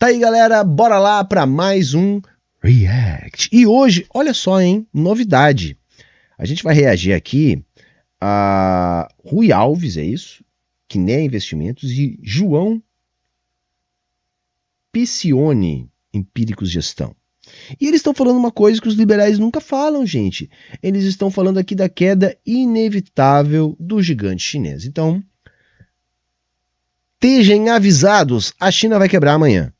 Tá aí, galera, bora lá para mais um React. E hoje, olha só, hein, novidade. A gente vai reagir aqui a Rui Alves, é isso? Quiné Investimentos e João Piccioni, Empíricos Gestão. E eles estão falando uma coisa que os liberais nunca falam, gente. Eles estão falando aqui da queda inevitável do gigante chinês. Então, estejam avisados, a China vai quebrar amanhã.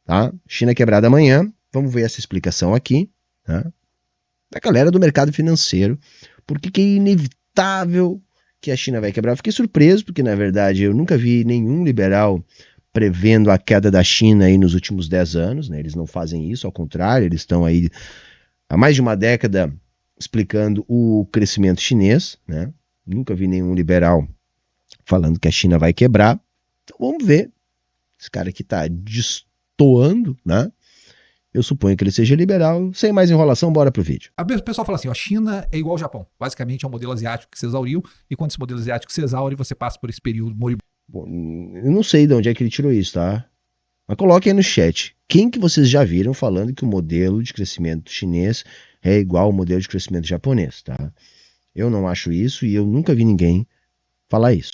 Tá? China quebrada amanhã. Vamos ver essa explicação aqui. Tá? Da galera do mercado financeiro. Por que é inevitável que a China vai quebrar? Eu fiquei surpreso, porque na verdade eu nunca vi nenhum liberal prevendo a queda da China aí nos últimos 10 anos, né? Eles não fazem isso, ao contrário, eles estão aí há mais de uma década explicando o crescimento chinês, né? Nunca vi nenhum liberal falando que a China vai quebrar. Então vamos ver. Esse cara aqui está destoando, né? Eu suponho que ele seja liberal. Sem mais enrolação, bora pro vídeo. O pessoal fala assim, ó, a China é igual ao Japão. Basicamente é um modelo asiático que se exauriu, e quando esse modelo asiático se exaure, você passa por esse período moribundo. Bom, eu não sei de onde é que ele tirou isso, tá? Mas coloque aí no chat. Quem que vocês já viram falando que o modelo de crescimento chinês é igual ao modelo de crescimento japonês, tá? Eu não acho isso e eu nunca vi ninguém falar isso.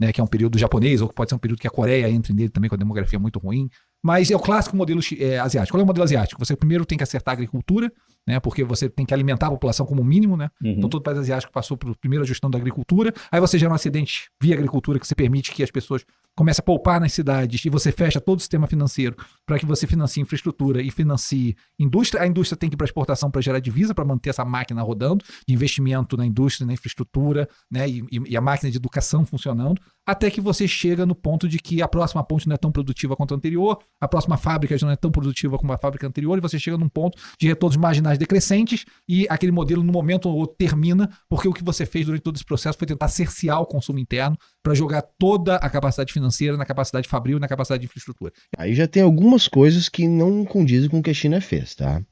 Né, que é um período japonês, ou pode ser um período que a Coreia entra nele também com a demografia muito ruim. Mas é o clássico modelo asiático. Qual é o modelo asiático? Você primeiro tem que acertar a agricultura, né, porque você tem que alimentar a população como mínimo, né? Então todo país asiático passou por primeiro a gestão da agricultura, aí você gera um acidente via agricultura que você permite que as pessoas comecem a poupar nas cidades e você fecha todo o sistema financeiro para que você financie infraestrutura e financie indústria. A indústria tem que ir para exportação para gerar divisa, para manter essa máquina rodando, de investimento na indústria, na infraestrutura, né, e a máquina de educação funcionando, até que você chega no ponto de que a próxima ponte não é tão produtiva quanto a anterior, a próxima fábrica já não é tão produtiva como a fábrica anterior, e você chega num ponto de retornos marginais decrescentes e aquele modelo no momento ou outro termina, porque o que você fez durante todo esse processo foi tentar cercear o consumo interno para jogar toda a capacidade financeira na capacidade fabril e na capacidade de infraestrutura. Aí já tem algumas coisas que não condizem com o que a China fez, tá?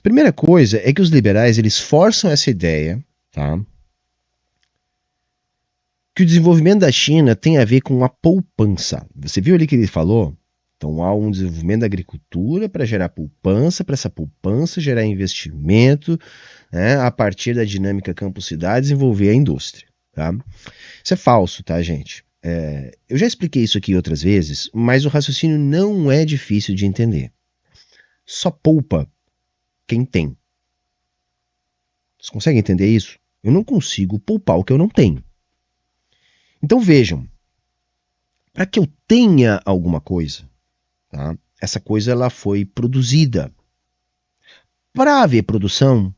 Primeira coisa é que os liberais, eles forçam essa ideia, tá? Que o desenvolvimento da China tem a ver com a poupança. Você viu ali que ele falou? Então há um desenvolvimento da agricultura para gerar poupança, para essa poupança gerar investimento, né, a partir da dinâmica campo-cidade, desenvolver a indústria. Tá? Isso é falso, tá, gente? Eu já expliquei isso aqui outras vezes, mas o raciocínio não é difícil de entender. Só poupa quem tem. Vocês conseguem entender isso? Eu não consigo poupar o que eu não tenho. Então vejam, para que eu tenha alguma coisa, tá? Essa coisa ela foi produzida. Para haver produção,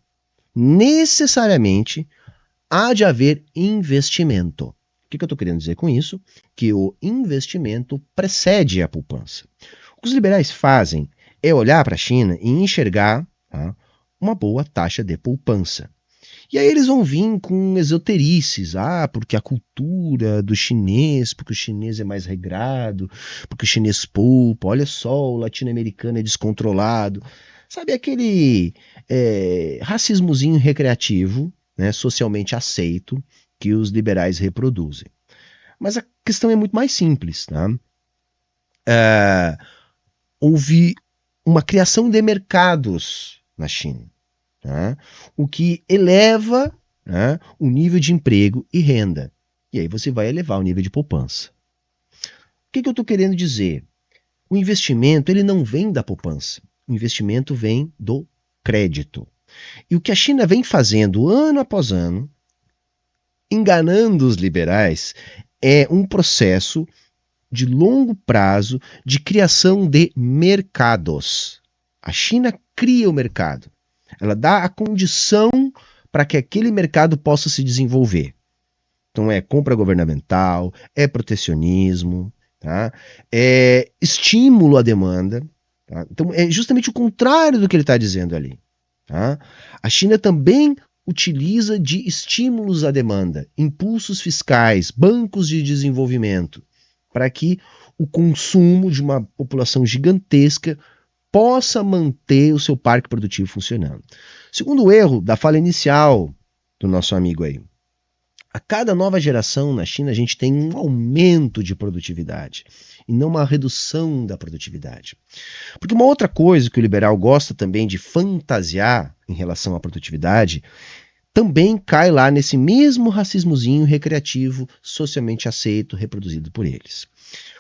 necessariamente há de haver investimento. O que eu estou querendo dizer com isso? Que o investimento precede a poupança. O que os liberais fazem é olhar para a China e enxergar, tá, uma boa taxa de poupança. E aí eles vão vir com esoterices, porque a cultura do chinês, porque o chinês é mais regrado, porque o chinês poupa, olha só, o latino-americano é descontrolado. Sabe aquele racismozinho recreativo, né, socialmente aceito, que os liberais reproduzem. Mas a questão é muito mais simples. Tá? Houve uma criação de mercados na China. Tá? O que eleva, né, o nível de emprego e renda. E aí você vai elevar o nível de poupança. O que eu estou querendo dizer? O investimento ele não vem da poupança. O investimento vem do crédito. E o que a China vem fazendo ano após ano, enganando os liberais, é um processo de longo prazo de criação de mercados. A China cria o mercado. Ela dá a condição para que aquele mercado possa se desenvolver. Então é compra governamental, é protecionismo, tá? É estímulo à demanda. Tá? Então é justamente o contrário do que ele está dizendo ali. Tá? A China também utiliza de estímulos à demanda, impulsos fiscais, bancos de desenvolvimento, para que o consumo de uma população gigantesca possa manter o seu parque produtivo funcionando. Segundo erro da fala inicial do nosso amigo aí, A cada nova geração na China, a gente tem um aumento de produtividade e não uma redução da produtividade. Porque uma outra coisa que o liberal gosta também de fantasiar em relação à produtividade também cai lá nesse mesmo racismozinho recreativo, socialmente aceito, reproduzido por eles.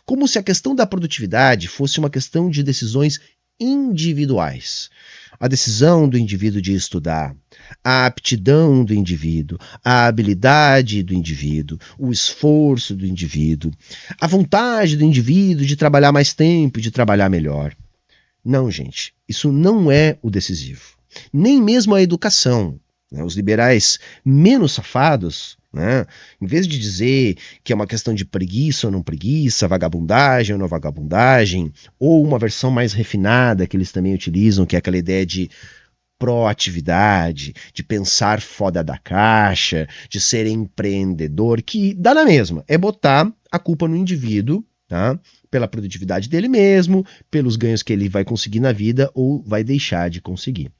Como se a questão da produtividade fosse uma questão de decisões individuais. A decisão do indivíduo de estudar, a aptidão do indivíduo, a habilidade do indivíduo, o esforço do indivíduo, a vontade do indivíduo de trabalhar mais tempo, de trabalhar melhor. Não, gente, isso não é o decisivo. Nem mesmo a educação. Os liberais menos safados, em vez de dizer que é uma questão de preguiça ou não preguiça, vagabundagem ou não vagabundagem, ou uma versão mais refinada que eles também utilizam, que é aquela ideia de proatividade, de pensar fora da caixa, de ser empreendedor, que dá na mesma, é botar a culpa no indivíduo, tá? Pela produtividade dele mesmo, pelos ganhos que ele vai conseguir na vida ou vai deixar de conseguir.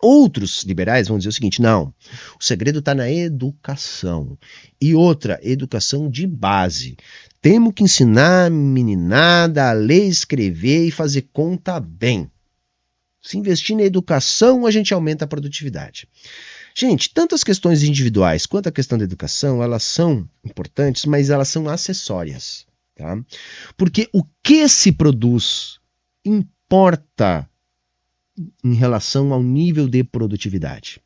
Outros liberais vão dizer o seguinte: não, o segredo está na educação. E outra, educação de base. Temos que ensinar a meninada a ler, escrever e fazer conta bem. Se investir na educação, a gente aumenta a produtividade. Gente, tanto as questões individuais quanto a questão da educação, elas são importantes, mas elas são acessórias. Tá? Porque o que se produz importa em relação ao nível de produtividade.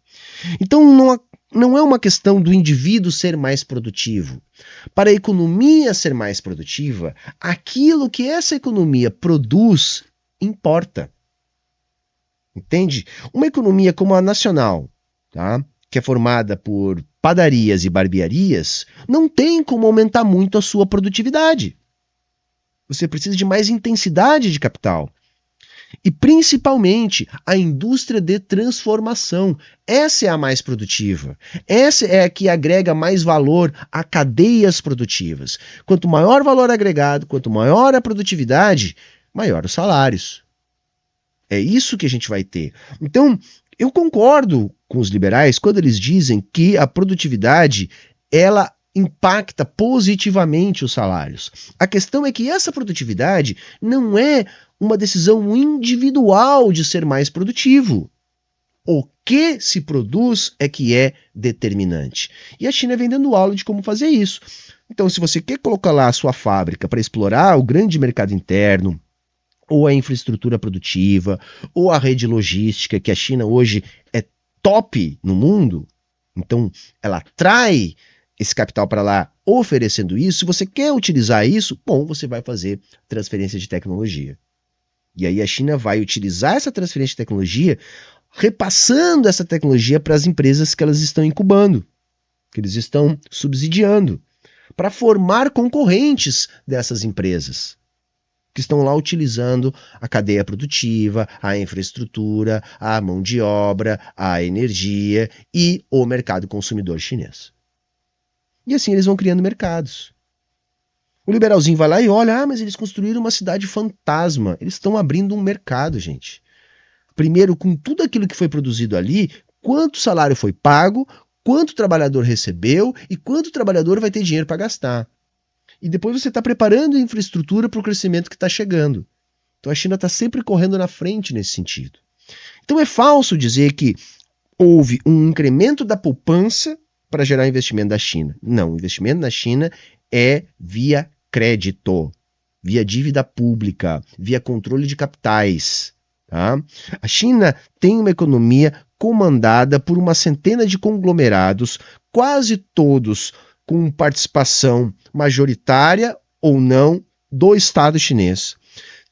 Então, não é uma questão do indivíduo ser mais produtivo. Para a economia ser mais produtiva, aquilo que essa economia produz importa. Entende? Uma economia como a nacional, tá? Que é formada por padarias e barbearias, não tem como aumentar muito a sua produtividade. Você precisa de mais intensidade de capital. E principalmente a indústria de transformação. Essa é a mais produtiva. Essa é a que agrega mais valor a cadeias produtivas. Quanto maior o valor agregado, quanto maior a produtividade, maior os salários. É isso que a gente vai ter. Então, eu concordo com os liberais quando eles dizem que a produtividade, ela impacta positivamente os salários. A questão é que essa produtividade não é uma decisão individual de ser mais produtivo. O que se produz é que é determinante. E a China vem dando aula de como fazer isso. Então, se você quer colocar lá a sua fábrica para explorar o grande mercado interno, ou a infraestrutura produtiva, ou a rede logística, que a China hoje é top no mundo, então ela atrai esse capital para lá oferecendo isso. Se você quer utilizar isso, bom, você vai fazer transferência de tecnologia. E aí a China vai utilizar essa transferência de tecnologia, repassando essa tecnologia para as empresas que elas estão incubando, que eles estão subsidiando, para formar concorrentes dessas empresas, que estão lá utilizando a cadeia produtiva, a infraestrutura, a mão de obra, a energia e o mercado consumidor chinês. E assim eles vão criando mercados. O liberalzinho vai lá e olha, mas eles construíram uma cidade fantasma. Eles estão abrindo um mercado, gente. Primeiro, com tudo aquilo que foi produzido ali, quanto salário foi pago, quanto o trabalhador recebeu e quanto o trabalhador vai ter dinheiro para gastar. E depois você está preparando a infraestrutura para o crescimento que está chegando. Então a China está sempre correndo na frente nesse sentido. Então é falso dizer que houve um incremento da poupança para gerar investimento da China. Não, o investimento na China é via crédito, via dívida pública, via controle de capitais. Tá? A China tem uma economia comandada por uma centena de conglomerados, quase todos com participação majoritária ou não do Estado chinês.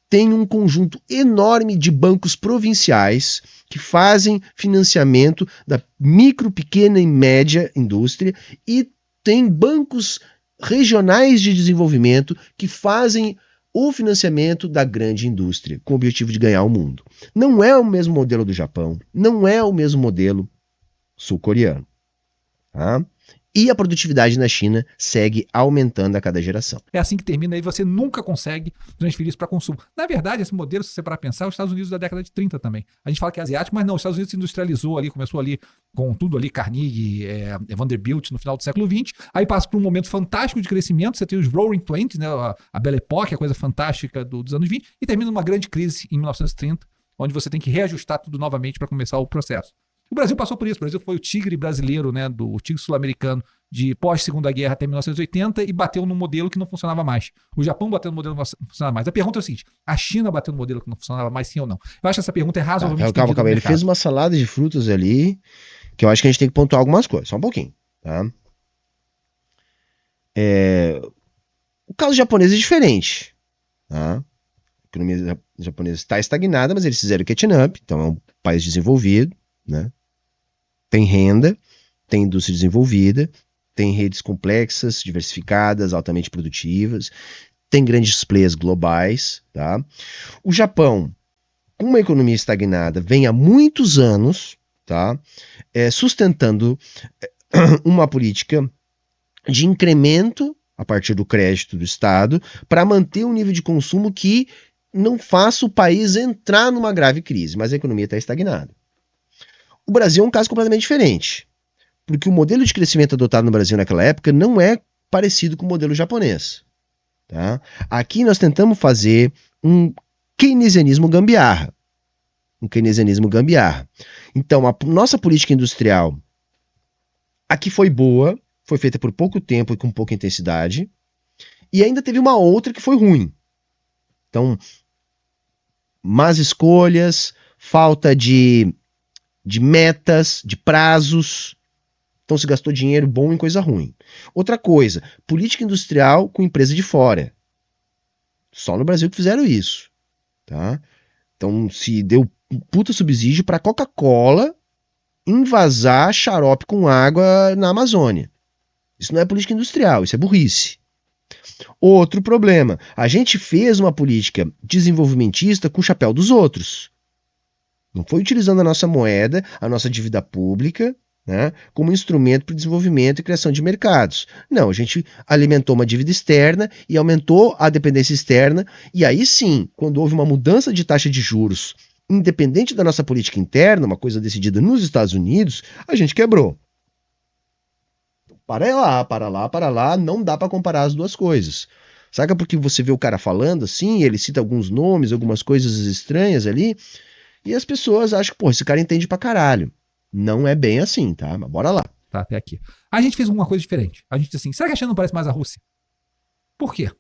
Tem um conjunto enorme de bancos provinciais que fazem financiamento da micro, pequena e média indústria e tem bancos regionais de desenvolvimento que fazem o financiamento da grande indústria com o objetivo de ganhar o mundo. Não é o mesmo modelo do Japão, não é o mesmo modelo sul-coreano. Tá? e a produtividade na China segue aumentando a cada geração. É assim que termina, aí você nunca consegue transferir isso para consumo. Na verdade, esse modelo, se você parar para pensar, é os Estados Unidos da década de 30 também. A gente fala que é asiático, mas não, os Estados Unidos se industrializou ali, começou ali com tudo ali, Carnegie, Vanderbilt no final do século XX, aí passa por um momento fantástico de crescimento, você tem os Roaring Twenties, né, a Belle Époque, a coisa fantástica dos anos 20, e termina numa grande crise em 1930, onde você tem que reajustar tudo novamente para começar o processo. O Brasil passou por isso. O Brasil foi o tigre brasileiro, né, o tigre sul-americano de pós-segunda guerra até 1980 e bateu num modelo que não funcionava mais. O Japão bateu no modelo que não funcionava mais. A pergunta é o seguinte, a China bateu no modelo que não funcionava mais, sim ou não? Eu acho que essa pergunta é razoavelmente calma. Ele fez uma salada de frutas ali, que eu acho que a gente tem que pontuar algumas coisas, só um pouquinho. Tá? O caso japonês é diferente. Tá? A economia japonesa está estagnada, mas eles fizeram catch-up, então é um país desenvolvido, né? Tem renda, tem indústria desenvolvida, tem redes complexas, diversificadas, altamente produtivas, tem grandes players globais. Tá? O Japão, com uma economia estagnada, vem há muitos anos, tá? Sustentando uma política de incremento a partir do crédito do Estado para manter um nível de consumo que não faça o país entrar numa grave crise, mas a economia está estagnada. O Brasil é um caso completamente diferente, porque o modelo de crescimento adotado no Brasil naquela época não é parecido com o modelo japonês. Tá? Aqui nós tentamos fazer um keynesianismo gambiarra. Então, a nossa política industrial aqui foi boa, foi feita por pouco tempo e com pouca intensidade, e ainda teve uma outra que foi ruim. Então, más escolhas, falta de metas, de prazos. Então se gastou dinheiro bom em coisa ruim. Outra coisa, política industrial com empresa de fora. Só no Brasil que fizeram isso. Tá? Então se deu puta subsídio para Coca-Cola invasar xarope com água na Amazônia. Isso não é política industrial, isso é burrice. Outro problema, a gente fez uma política desenvolvimentista com o chapéu dos outros. Não foi utilizando a nossa moeda, a nossa dívida pública, né, como instrumento para o desenvolvimento e criação de mercados. Não, a gente alimentou uma dívida externa e aumentou a dependência externa, e aí sim, quando houve uma mudança de taxa de juros, independente da nossa política interna, uma coisa decidida nos Estados Unidos, a gente quebrou. Para lá, não dá para comparar as duas coisas. Saca porque você vê o cara falando assim, ele cita alguns nomes, algumas coisas estranhas ali, e as pessoas acham que, pô, esse cara entende pra caralho. Não é bem assim, tá? Mas bora lá. Tá, até aqui. A gente fez alguma coisa diferente. A gente disse assim, será que a China não parece mais a Rússia? Por quê?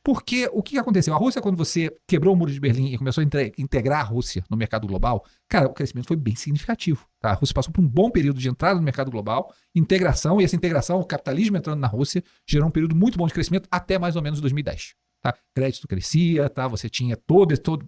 Porque o que aconteceu? A Rússia, quando você quebrou o muro de Berlim e começou a integrar a Rússia no mercado global, cara, o crescimento foi bem significativo. Tá? A Rússia passou por um bom período de entrada no mercado global, integração, e essa integração, o capitalismo entrando na Rússia, gerou um período muito bom de crescimento até mais ou menos 2010. Tá? Crédito crescia, tá? Você tinha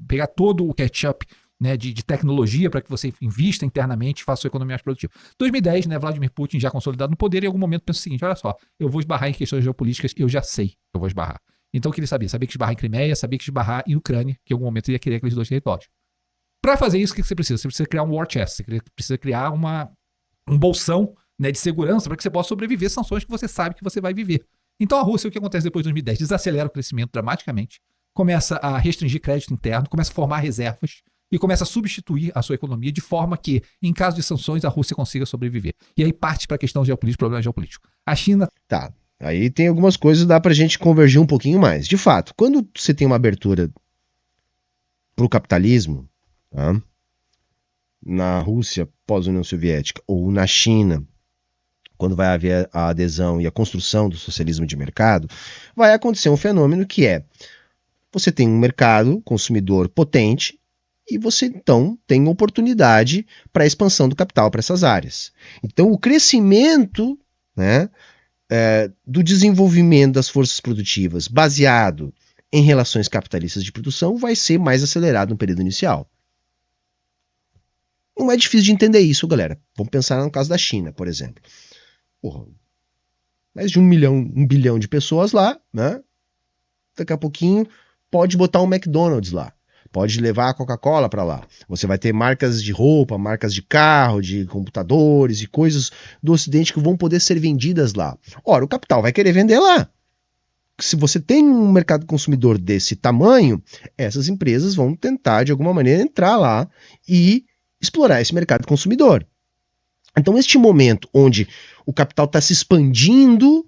pegar todo o catch-up, né, de tecnologia para que você invista internamente e faça sua economia mais produtiva. 2010, né, Vladimir Putin já consolidado no poder, e em algum momento pensa o seguinte, olha só, eu vou esbarrar em questões geopolíticas, eu já sei que eu vou esbarrar. Então o que ele sabia? Sabia que esbarrar em Crimeia, sabia que esbarrar em Ucrânia, que em algum momento ele ia querer aqueles dois territórios. Para fazer isso, o que você precisa? Você precisa criar um war chest, você precisa criar um bolsão, né, de segurança para que você possa sobreviver sanções que você sabe que você vai viver. Então a Rússia, o que acontece depois de 2010? Desacelera o crescimento dramaticamente, começa a restringir crédito interno, começa a formar reservas, e começa a substituir a sua economia de forma que, em caso de sanções, a Rússia consiga sobreviver. E aí parte para a questão geopolítica, problema geopolítico. A China... Tá, aí tem algumas coisas que dá para a gente convergir um pouquinho mais. De fato, quando você tem uma abertura para o capitalismo, tá? Na Rússia pós-União Soviética ou na China, quando vai haver a adesão e a construção do socialismo de mercado, vai acontecer um fenômeno que é, você tem um mercado consumidor potente, e você, então, tem oportunidade para a expansão do capital para essas áreas. Então, o crescimento, né, do desenvolvimento das forças produtivas baseado em relações capitalistas de produção vai ser mais acelerado no período inicial. Não é difícil de entender isso, galera. Vamos pensar no caso da China, por exemplo. Porra, mais de 1 bilhão de pessoas lá, né? Daqui a pouquinho pode botar um McDonald's lá. pode levar a Coca-Cola para lá. Você vai ter marcas de roupa, marcas de carro, de computadores e coisas do Ocidente que vão poder ser vendidas lá. Ora, o capital vai querer vender lá. Se você tem um mercado consumidor desse tamanho, essas empresas vão tentar, de alguma maneira, entrar lá e explorar esse mercado consumidor. Então, este momento onde o capital está se expandindo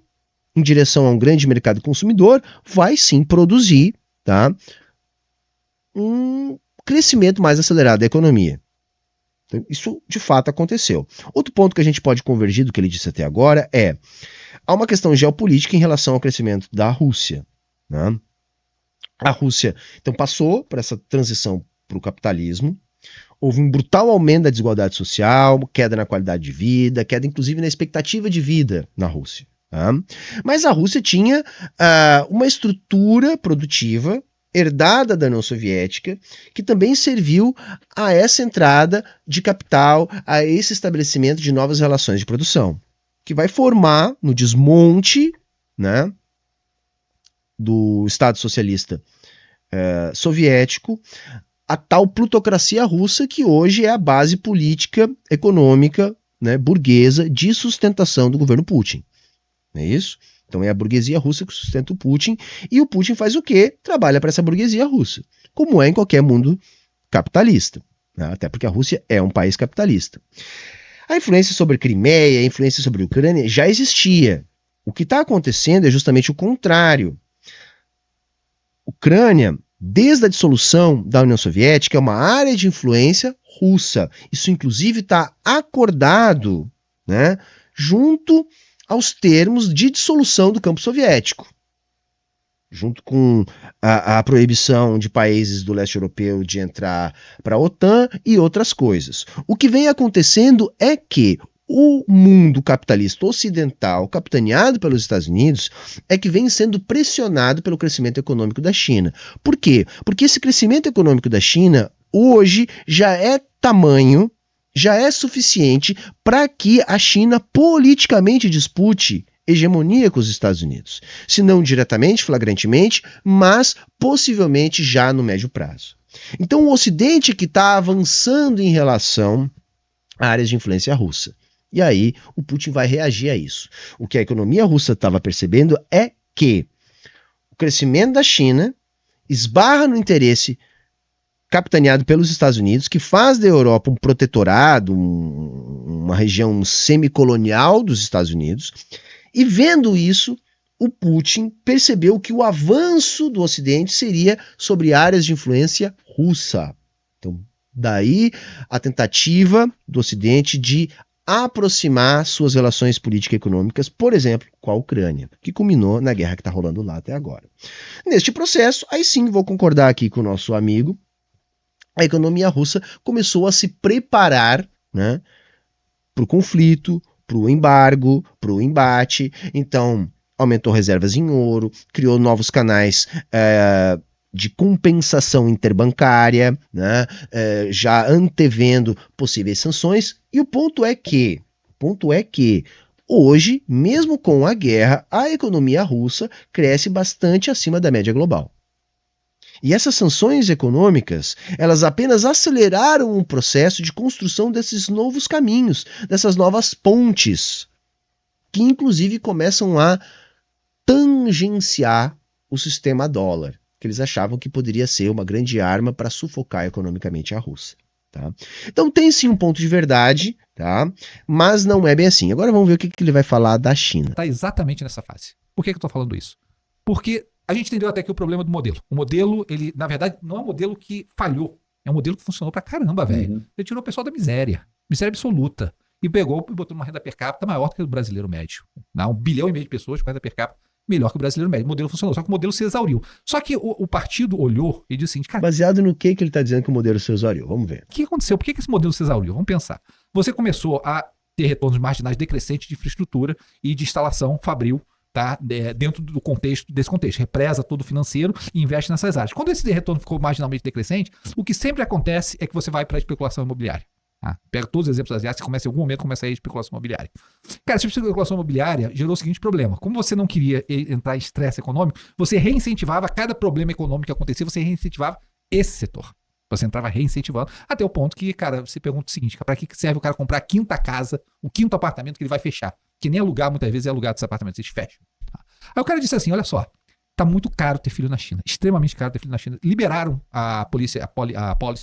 em direção a um grande mercado consumidor, vai sim produzir, tá, um crescimento mais acelerado da economia. Então, isso de fato aconteceu. Outro ponto que a gente pode convergir do que ele disse até agora é: há uma questão geopolítica em relação ao crescimento da Rússia, né? A Rússia, então, passou por essa transição para o capitalismo, houve um brutal aumento da desigualdade social, queda na qualidade de vida, queda inclusive na expectativa de vida na Rússia. Tá? Mas a Rússia tinha uma estrutura produtiva herdada da União Soviética, que também serviu a essa entrada de capital, a esse estabelecimento de novas relações de produção, que vai formar no desmonte, né, do Estado Socialista soviético a tal plutocracia russa que hoje é a base política, econômica, né, burguesa de sustentação do governo Putin. Não é isso? Então é a burguesia russa que sustenta o Putin, e o Putin faz o quê? Trabalha para essa burguesia russa, como é em qualquer mundo capitalista, né? Até porque a Rússia é um país capitalista. A influência sobre a Crimeia, a influência sobre a Ucrânia já existia. O que está acontecendo é justamente o contrário. Ucrânia, desde a dissolução da União Soviética, é uma área de influência russa. Isso inclusive está acordado, né, junto aos termos de dissolução do campo soviético, junto com a proibição de países do leste europeu de entrar para a OTAN e outras coisas. O que vem acontecendo é que o mundo capitalista ocidental, capitaneado pelos Estados Unidos, é que vem sendo pressionado pelo crescimento econômico da China. Por quê? Porque esse crescimento econômico da China hoje já é tamanho, já é suficiente para que a China politicamente dispute hegemonia com os Estados Unidos. Se não diretamente, flagrantemente, mas possivelmente já no médio prazo. Então o Ocidente que está avançando em relação a áreas de influência russa. E aí o Putin vai reagir a isso. O que a economia russa estava percebendo é que o crescimento da China esbarra no interesse capitaneado pelos Estados Unidos, que faz da Europa um protetorado, uma região semicolonial dos Estados Unidos, e vendo isso, o Putin percebeu que o avanço do Ocidente seria sobre áreas de influência russa. Então, daí a tentativa do Ocidente de aproximar suas relações político-econômicas, por exemplo, com a Ucrânia, que culminou na guerra que está rolando lá até agora. Neste processo, aí sim vou concordar aqui com o nosso amigo, a economia russa começou a se preparar, né, para o conflito, para o embargo, para o embate. Então, aumentou reservas em ouro, criou novos canais de compensação interbancária, né, já antevendo possíveis sanções. E o ponto é que hoje, mesmo com a guerra, a economia russa cresce bastante acima da média global. E essas sanções econômicas, elas apenas aceleraram o processo de construção desses novos caminhos, dessas novas pontes, que inclusive começam a tangenciar o sistema dólar, que eles achavam que poderia ser uma grande arma para sufocar economicamente a Rússia. Tá? Então tem sim um ponto de verdade, tá? Mas não é bem assim. Agora vamos ver o que ele vai falar da China. Está exatamente nessa fase. Por que eu estou falando isso? Porque a gente entendeu até aqui o problema do modelo. O modelo, ele, na verdade, não é um modelo que falhou. É um modelo que funcionou pra caramba, velho. Ele tirou o pessoal da miséria absoluta. E pegou e botou uma renda per capita maior do que o brasileiro médio. 1,5 bilhão de pessoas com renda per capita melhor que o brasileiro médio. O modelo funcionou, só que o modelo se exauriu. Só que o partido olhou e disse assim, cara... Baseado no que ele está dizendo que o modelo se exauriu? Vamos ver. O que aconteceu? Por que esse modelo se exauriu? Vamos pensar. Você começou a ter retornos marginais decrescentes de infraestrutura e de instalação fabril, tá? Dentro do contexto, desse contexto, represa todo o financeiro e investe nessas áreas. Quando esse retorno ficou marginalmente decrescente, o que sempre acontece é que você vai para a especulação imobiliária. Pega todos os exemplos asiáticos, começa em algum momento começa a ir especulação imobiliária. Cara, essa especulação imobiliária gerou o seguinte problema. Como você não queria entrar em estresse econômico, você reincentivava cada problema econômico que acontecia, você reincentivava esse setor. Você entrava reincentivando, até o ponto que, cara, você pergunta o seguinte, para que serve o cara comprar a quinta casa, o quinto apartamento que ele vai fechar? Que nem alugar, muitas vezes é alugar desses apartamentos, eles fecham. Tá? Aí o cara disse assim, olha só, tá muito caro ter filho na China, extremamente caro ter filho na China. Liberaram a policy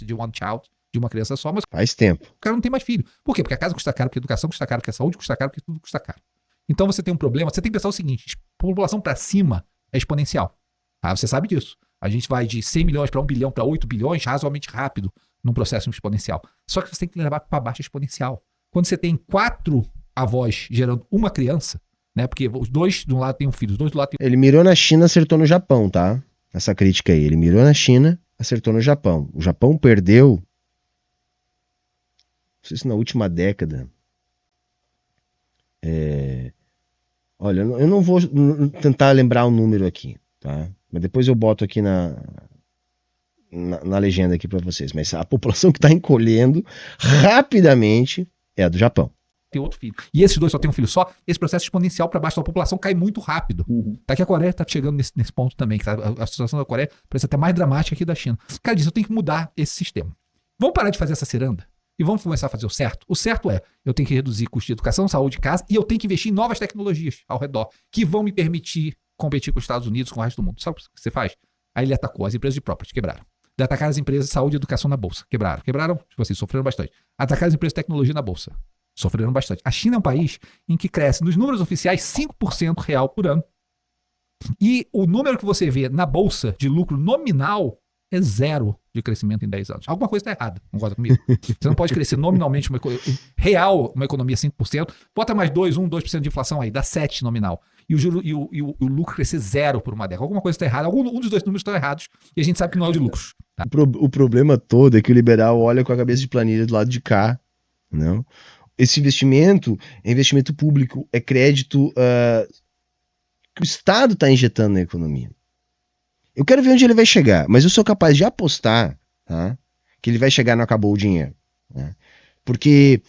de one child, de uma criança só, mas Faz tempo. o cara não tem mais filho. Por quê? Porque a casa custa caro, porque a educação custa caro, porque a saúde custa caro, porque tudo custa caro. Então você tem um problema, você tem que pensar o seguinte, população para cima é exponencial. Tá? Você sabe disso. A gente vai de 100 milhões para 1 bilhão, para 8 bilhões, razoavelmente rápido, num processo exponencial. Só que você tem que levar para baixo exponencial. Quando você tem 4 avós gerando uma criança, né? Porque os dois de um lado têm um filho, os dois do lado têm... Ele mirou na China, acertou no Japão, tá? Essa crítica aí. Ele mirou na China, acertou no Japão. O Japão perdeu, não sei se na última década. Olha, eu não vou tentar lembrar o número aqui, tá? Mas depois eu boto aqui na legenda aqui para vocês. Mas a população que está encolhendo rapidamente é a do Japão. Tem outro filho. E esses dois só tem um filho só, esse processo exponencial para baixo da população cai muito rápido. Tá que a Coreia tá chegando nesse ponto também, que a situação da Coreia parece até mais dramática que da China. O cara diz, eu tenho que mudar esse sistema. Vamos parar de fazer essa ciranda e vamos começar a fazer o certo? O certo é, eu tenho que reduzir custo de educação, saúde, casa, e eu tenho que investir em novas tecnologias ao redor, que vão me permitir competir com os Estados Unidos, com o resto do mundo. Sabe o que você faz? Aí ele atacou as empresas de property, quebraram. De atacar as empresas de saúde e educação na bolsa, quebraram. Quebraram, tipo assim, sofreram bastante. Atacar as empresas de tecnologia na bolsa, sofreram bastante. A China é um país em que cresce, nos números oficiais, 5% real por ano. E o número que você vê na bolsa de lucro nominal é 0 de crescimento em 10 anos. Alguma coisa está errada, concorda comigo? Você não pode crescer nominalmente, real, uma economia 5%, bota mais 2% de inflação aí, dá 7 nominal. E o juro e o lucro crescer 0 por uma década. Alguma coisa está errada. Um dos dois números estão errados e a gente sabe que não é o de lucros. Tá? O problema todo é que o liberal olha com a cabeça de planilha do lado de cá. Não? Esse investimento é investimento público, é crédito que o Estado está injetando na economia. Eu quero ver onde ele vai chegar, mas eu sou capaz de apostar, tá, que ele vai chegar no acabou o dinheiro. Né? Porque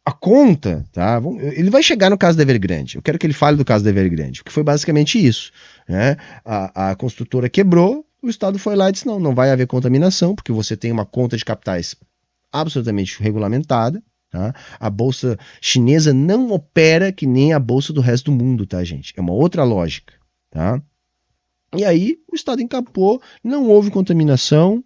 a conta, tá, ele vai chegar no caso da Evergrande. Eu quero que ele fale do caso da Evergrande, porque foi basicamente isso. Né? A construtora quebrou, o Estado foi lá e disse, não vai haver contaminação, porque você tem uma conta de capitais absolutamente regulamentada. Tá? A bolsa chinesa não opera que nem a bolsa do resto do mundo, tá, gente? É uma outra lógica, tá? E aí o Estado encapou, não houve contaminação,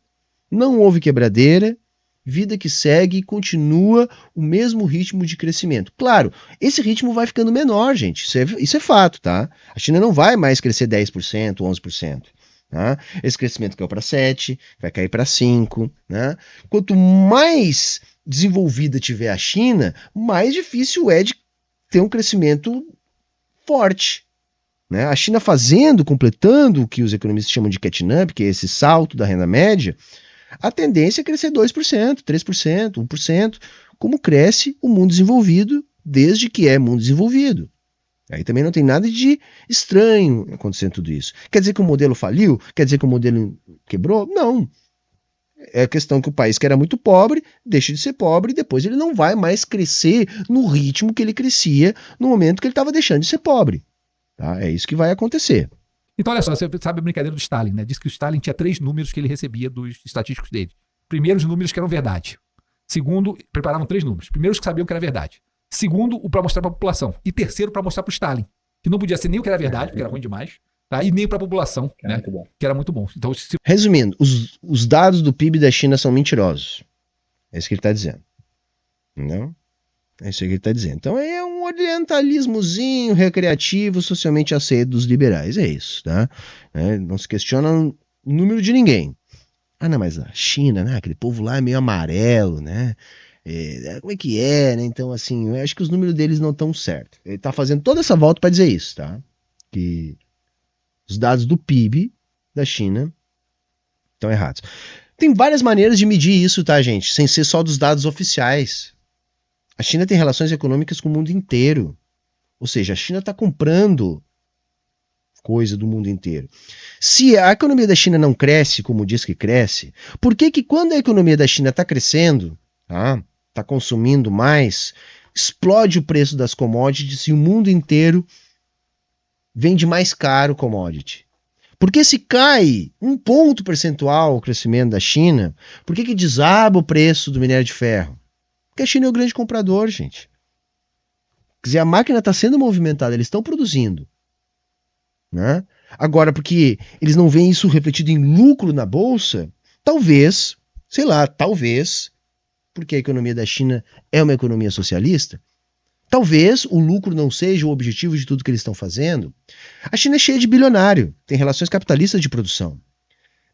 não houve quebradeira, vida que segue e continua o mesmo ritmo de crescimento. Claro, esse ritmo vai ficando menor, gente, isso é fato, tá? A China não vai mais crescer 10%, 11%. Tá? Esse crescimento caiu para 7%, vai cair para 5%. Né? Quanto mais desenvolvida tiver a China, mais difícil é de ter um crescimento forte. Né? A China completando o que os economistas chamam de catching up, que é esse salto da renda média, a tendência é crescer 2%, 3%, 1%, como cresce o mundo desenvolvido desde que é mundo desenvolvido. Aí também não tem nada de estranho acontecendo tudo isso. Quer dizer que o modelo faliu? Quer dizer que o modelo quebrou? Não. É a questão que o país que era muito pobre deixa de ser pobre e depois ele não vai mais crescer no ritmo que ele crescia no momento que ele estava deixando de ser pobre. Tá? É isso que vai acontecer. Então, olha só, você sabe a brincadeira do Stalin, né? Diz que o Stalin tinha 3 números que ele recebia dos estatísticos dele. Primeiro, os números que eram verdade. Segundo, preparavam 3 números. Primeiro, os que sabiam que era verdade. Segundo, o para mostrar para a população. E terceiro, para mostrar para o Stalin. Que não podia ser nem o que era verdade, porque era ruim demais, tá? E nem para a população, né? Muito bom. Que era muito bom. Então, resumindo, os dados do PIB da China são mentirosos. É isso que ele está dizendo. Não? É isso que ele está dizendo. Então é um orientalismozinho recreativo, socialmente aceito dos liberais. É isso, tá? Não se questiona o número de ninguém. Ah, não, mas a China, né? Aquele povo lá é meio amarelo, né? Como é que é, né? Então, assim, eu acho que os números deles não estão certos. Ele está fazendo toda essa volta para dizer isso, tá? Que os dados do PIB da China estão errados. Tem várias maneiras de medir isso, tá, gente? Sem ser só dos dados oficiais. A China tem relações econômicas com o mundo inteiro. Ou seja, a China está comprando coisa do mundo inteiro. Se a economia da China não cresce como diz que cresce, por que quando a economia da China está crescendo, está consumindo mais, explode o preço das commodities e o mundo inteiro vende mais caro commodity? Porque se cai 1 ponto percentual o crescimento da China, por que desaba o preço do minério de ferro? Porque a China é o grande comprador, gente. Quer dizer, a máquina está sendo movimentada, eles estão produzindo. Né? Agora, porque eles não veem isso refletido em lucro na bolsa, talvez, sei lá, talvez, porque a economia da China é uma economia socialista, talvez o lucro não seja o objetivo de tudo que eles estão fazendo. A China é cheia de bilionário, tem relações capitalistas de produção.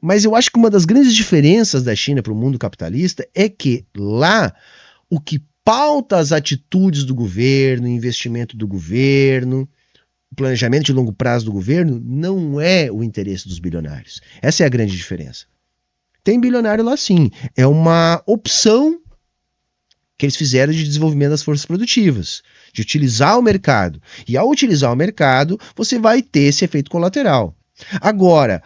Mas eu acho que uma das grandes diferenças da China para o mundo capitalista é que lá o que pauta as atitudes do governo, o investimento do governo, o planejamento de longo prazo do governo não é o interesse dos bilionários. Essa é a grande diferença. Tem bilionário lá sim, é uma opção que eles fizeram de desenvolvimento das forças produtivas, de utilizar o mercado. E ao utilizar o mercado, você vai ter esse efeito colateral. Agora,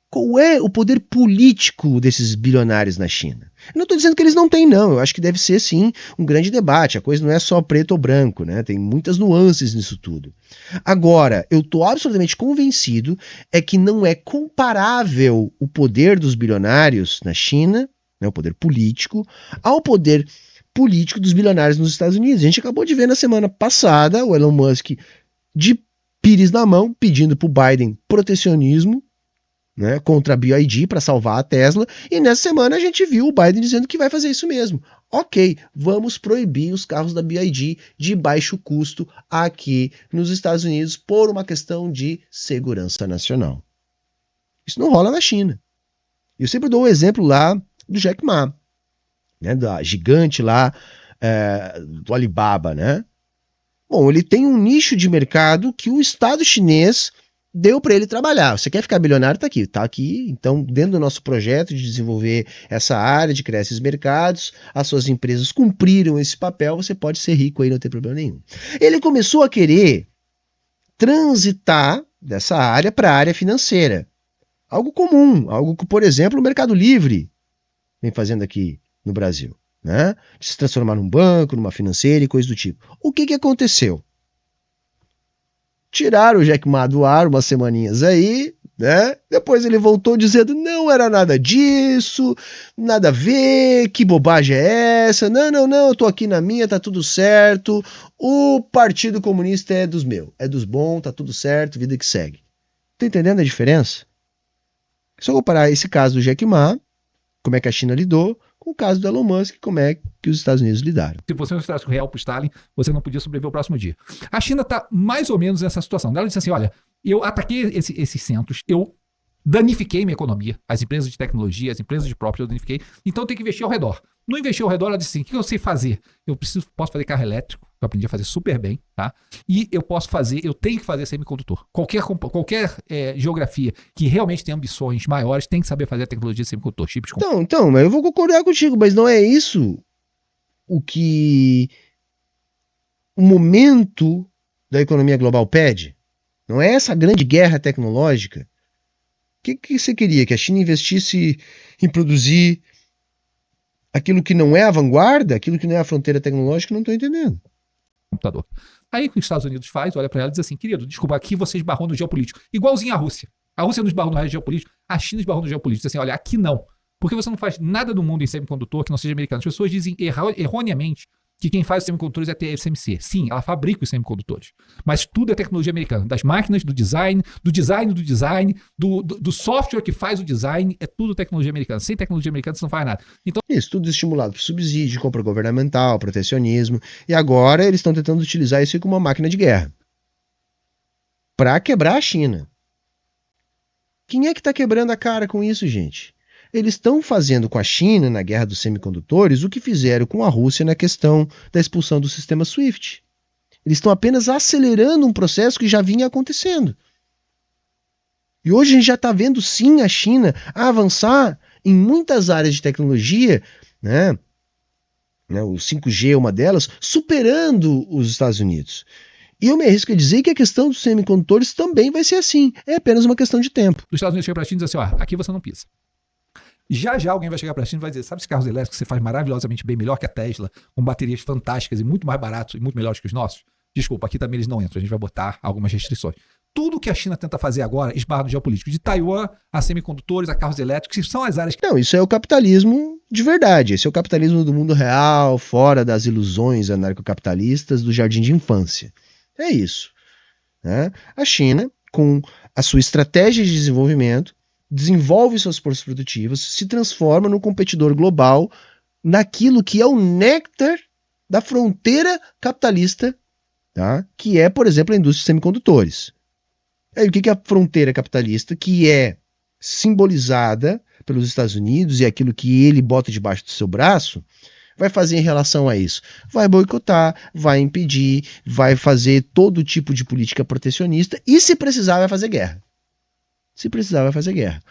qual é o poder político desses bilionários na China? Eu não estou dizendo que eles não têm, não. Eu acho que deve ser, sim, um grande debate. A coisa não é só preto ou branco, né? Tem muitas nuances nisso tudo. Agora, eu estou absolutamente convencido é que não é comparável o poder dos bilionários na China, né, o poder político, ao poder político dos bilionários nos Estados Unidos. A gente acabou de ver na semana passada o Elon Musk de pires na mão, pedindo para o Biden protecionismo, né, contra a BYD para salvar a Tesla, e nessa semana a gente viu o Biden dizendo que vai fazer isso mesmo. Ok, vamos proibir os carros da BYD de baixo custo aqui nos Estados Unidos por uma questão de segurança nacional. Isso não rola na China. Eu sempre dou o exemplo lá do Jack Ma, né, da gigante lá do Alibaba, né? Bom, ele tem um nicho de mercado que o Estado chinês deu para ele trabalhar. Você quer ficar bilionário? Tá aqui. Então, dentro do nosso projeto de desenvolver essa área, de criar esses mercados, as suas empresas cumpriram esse papel, você pode ser rico aí, não tem problema nenhum. Ele começou a querer transitar dessa área para a área financeira. Algo comum, algo que, por exemplo, o Mercado Livre vem fazendo aqui no Brasil, né? De se transformar num banco, numa financeira e coisa do tipo. O que aconteceu? Tiraram o Jack Ma do ar umas semaninhas aí, né? Depois ele voltou dizendo, não era nada disso, nada a ver, que bobagem é essa? Não, eu tô aqui na minha, tá tudo certo, o Partido Comunista é dos meus, é dos bons, tá tudo certo, vida que segue. Tá entendendo a diferença? É só comparar esse caso do Jack Ma, como é que a China lidou, com o caso do Elon Musk, como é que os Estados Unidos lidaram. Se você não estivesse com o real para o Stalin, você não podia sobreviver o próximo dia. A China está mais ou menos nessa situação. Ela disse assim, olha, eu ataquei esses centros, eu danifiquei minha economia, as empresas de tecnologia, as empresas de property, eu danifiquei, então eu tenho que investir ao redor. Não investir ao redor, ela disse assim, o que eu sei fazer? Eu posso fazer carro elétrico, eu aprendi a fazer super bem, tá? E eu tenho que fazer semicondutor. Qualquer geografia que realmente tem ambições maiores tem que saber fazer a tecnologia de semicondutor, chips com... Então, mas eu vou concordar contigo, mas não é isso o que o momento da economia global pede? Não é essa grande guerra tecnológica? O que você queria? Que a China investisse em produzir aquilo que não é a vanguarda, aquilo que não é a fronteira tecnológica? Não estou entendendo. Computador. Aí o que os Estados Unidos faz, olha para ela e diz assim, querido, desculpa, aqui você esbarrou no geopolítico. Igualzinho a Rússia. A Rússia não esbarrou no geopolítico, a China esbarrou no geopolítico. Diz assim, olha, aqui não. Porque você não faz nada do mundo em semicondutor que não seja americano. As pessoas dizem erroneamente que quem faz os semicondutores é a TSMC. Sim, ela fabrica os semicondutores. Mas tudo é tecnologia americana. Das máquinas, do design, do software que faz o design, é tudo tecnologia americana. Sem tecnologia americana você não faz nada. Então, isso tudo estimulado por subsídio, compra governamental, protecionismo. E agora eles estão tentando utilizar isso como uma máquina de guerra. Para quebrar a China. Quem é que está quebrando a cara com isso, gente? Eles estão fazendo com a China, na guerra dos semicondutores, o que fizeram com a Rússia na questão da expulsão do sistema SWIFT. Eles estão apenas acelerando um processo que já vinha acontecendo. E hoje a gente já está vendo, sim, a China avançar em muitas áreas de tecnologia, né? O 5G é uma delas, superando os Estados Unidos. E eu me arrisco a dizer que a questão dos semicondutores também vai ser assim. É apenas uma questão de tempo. Os Estados Unidos chegam para a China e dizem assim, ó, aqui você não pisa. Já alguém vai chegar para a China e vai dizer, sabe esses carros elétricos que você faz maravilhosamente bem, melhor que a Tesla, com baterias fantásticas e muito mais baratos e muito melhores que os nossos? Desculpa, aqui também eles não entram, a gente vai botar algumas restrições. tudo que a China tenta fazer agora esbarra no geopolítico. De Taiwan a semicondutores, a carros elétricos, que são as áreas que... Não, isso é o capitalismo de verdade. Esse é o capitalismo do mundo real, fora das ilusões anarcocapitalistas do jardim de infância. É isso. Né? A China, com a sua estratégia de desenvolvimento, desenvolve suas forças produtivas, se transforma num competidor global naquilo que é o néctar da fronteira capitalista, tá? Que é, por exemplo, a indústria de semicondutores. Aí, o que é a fronteira capitalista, que é simbolizada pelos Estados Unidos e aquilo que ele bota debaixo do seu braço, vai fazer em relação a isso? Vai boicotar, vai impedir, vai fazer todo tipo de política protecionista e, se precisar, vai fazer guerra. Se precisar, vai fazer guerra.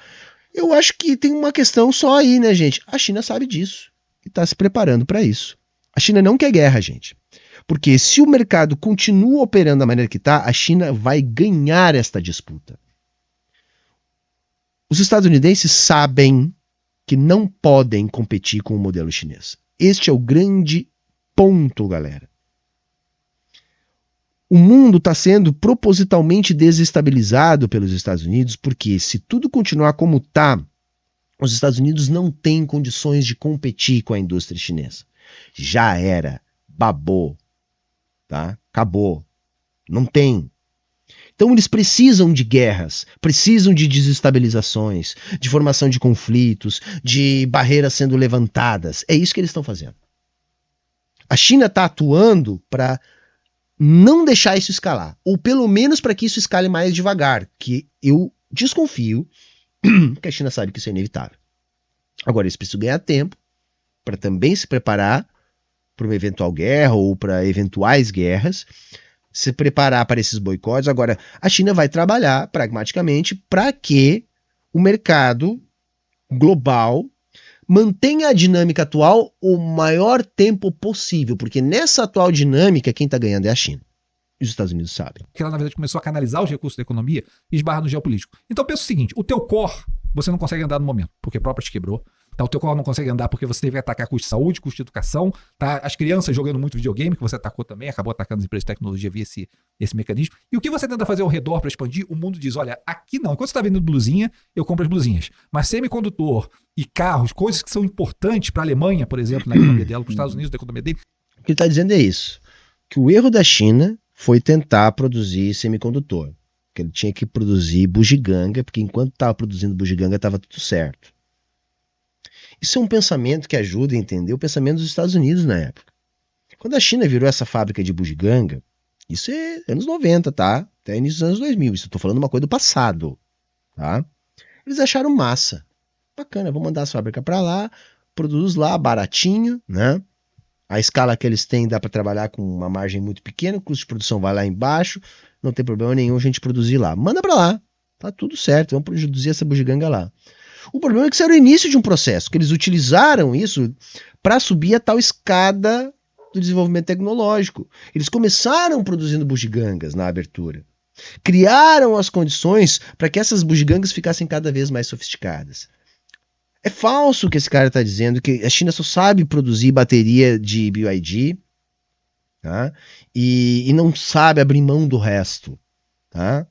Eu acho que tem uma questão só aí, né, gente? A China sabe disso e está se preparando para isso. A China não quer guerra, gente. Porque se o mercado continua operando da maneira que está, a China vai ganhar esta disputa. Os estadunidenses sabem que não podem competir com o modelo chinês. Este é o grande ponto, galera. O mundo está sendo propositalmente desestabilizado pelos Estados Unidos, porque se tudo continuar como está, os Estados Unidos não têm condições de competir com a indústria chinesa. Já era, babou, tá? Acabou, não tem. Então eles precisam de guerras, precisam de desestabilizações, de formação de conflitos, de barreiras sendo levantadas. É isso que eles estão fazendo. A China está atuando para não deixar isso escalar, ou pelo menos para que isso escale mais devagar, que eu desconfio que a China sabe que isso é inevitável. Agora, eles precisam ganhar tempo para também se preparar para uma eventual guerra ou para eventuais guerras, se preparar para esses boicotes. Agora, a China vai trabalhar pragmaticamente para que o mercado global mantenha a dinâmica atual o maior tempo possível, porque nessa atual dinâmica quem está ganhando é a China. E os Estados Unidos sabem. Que ela, na verdade, começou a canalizar os recursos da economia e esbarra no geopolítico. Então pensa o seguinte, o teu core você não consegue andar no momento, porque a própria te quebrou. Tá, o teu core não consegue andar porque você teve que atacar custo de saúde, custo de educação, tá? As crianças jogando muito videogame, que você atacou também, acabou atacando as empresas de tecnologia via esse mecanismo. E o que você tenta fazer ao redor para expandir, o mundo diz, olha, aqui não. Enquanto você está vendendo blusinha, eu compro as blusinhas. Mas semicondutor e carros, coisas que são importantes para a Alemanha, por exemplo, na economia dela, para os Estados Unidos, na economia dele. O que ele está dizendo é isso, que o erro da China foi tentar produzir semicondutor. Que ele tinha que produzir bugiganga, porque enquanto estava produzindo bugiganga estava tudo certo. Isso é um pensamento que ajuda a entender o pensamento dos Estados Unidos na época. Quando a China virou essa fábrica de bugiganga, isso é anos 90, tá? Até início dos anos 2000, isso eu tô falando uma coisa do passado, tá? Eles acharam massa. Bacana, vamos mandar a fábrica para lá, produz lá, baratinho, né? A escala que eles têm dá para trabalhar com uma margem muito pequena, o custo de produção vai lá embaixo, não tem problema nenhum a gente produzir lá. Manda para lá, tá tudo certo, vamos produzir essa bugiganga lá. O problema é que isso era o início de um processo, que eles utilizaram isso para subir a tal escada do desenvolvimento tecnológico. Eles começaram produzindo bugigangas na abertura. Criaram as condições para que essas bugigangas ficassem cada vez mais sofisticadas. É falso o que esse cara está dizendo, que a China só sabe produzir bateria de BYD, tá? E não sabe abrir mão do resto. Tá?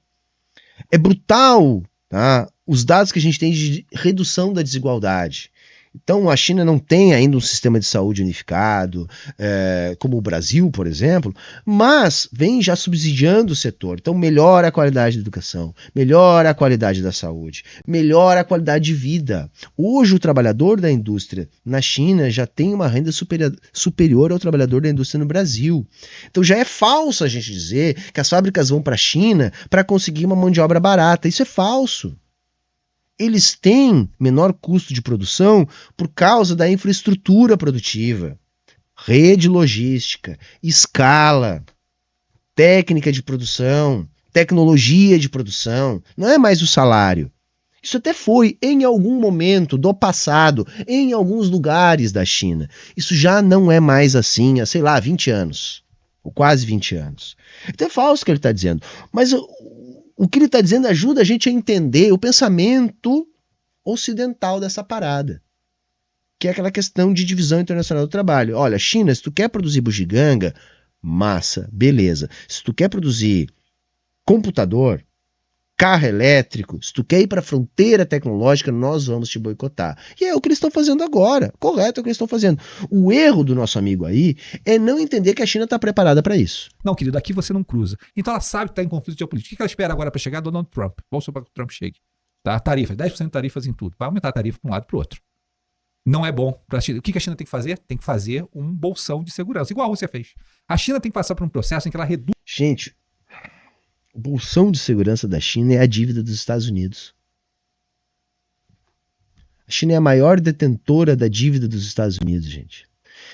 É brutal, tá? Os dados que a gente tem de redução da desigualdade. Então, a China não tem ainda um sistema de saúde unificado, como o Brasil, por exemplo, mas vem já subsidiando o setor. Então, melhora a qualidade da educação, melhora a qualidade da saúde, melhora a qualidade de vida. Hoje, o trabalhador da indústria na China já tem uma renda superior ao trabalhador da indústria no Brasil. Então, já é falso a gente dizer que as fábricas vão para a China para conseguir uma mão de obra barata. Isso é falso. Eles têm menor custo de produção por causa da infraestrutura produtiva, rede logística, escala, técnica de produção, tecnologia de produção. Não é mais o salário. Isso até foi em algum momento do passado, em alguns lugares da China. Isso já não é mais assim há, sei lá, 20 anos, ou quase 20 anos. Então é falso o que ele está dizendo. Mas o que ele está dizendo ajuda a gente a entender o pensamento ocidental dessa parada, que é aquela questão de divisão internacional do trabalho. Olha, China, se tu quer produzir bugiganga, massa, beleza. Se tu quer produzir computador, carro elétrico, se tu quer ir para a fronteira tecnológica, nós vamos te boicotar. E é o que eles estão fazendo agora. Correto, é o que eles estão fazendo. O erro do nosso amigo aí é não entender que a China está preparada para isso. Não, querido, aqui você não cruza. Então ela sabe que está em conflito geopolítico. O que ela espera agora para chegar? Donald Trump. Vamos supor que o Trump chegue. Tá? Tarifas, 10% de tarifas em tudo. Vai aumentar a tarifa para um lado e para o outro. Não é bom para a China. O que a China tem que fazer? Tem que fazer um bolsão de segurança, igual a Rússia fez. A China tem que passar por um processo em que ela reduz. Gente, o bolsão de segurança da China é a dívida dos Estados Unidos. A China é a maior detentora da dívida dos Estados Unidos, gente.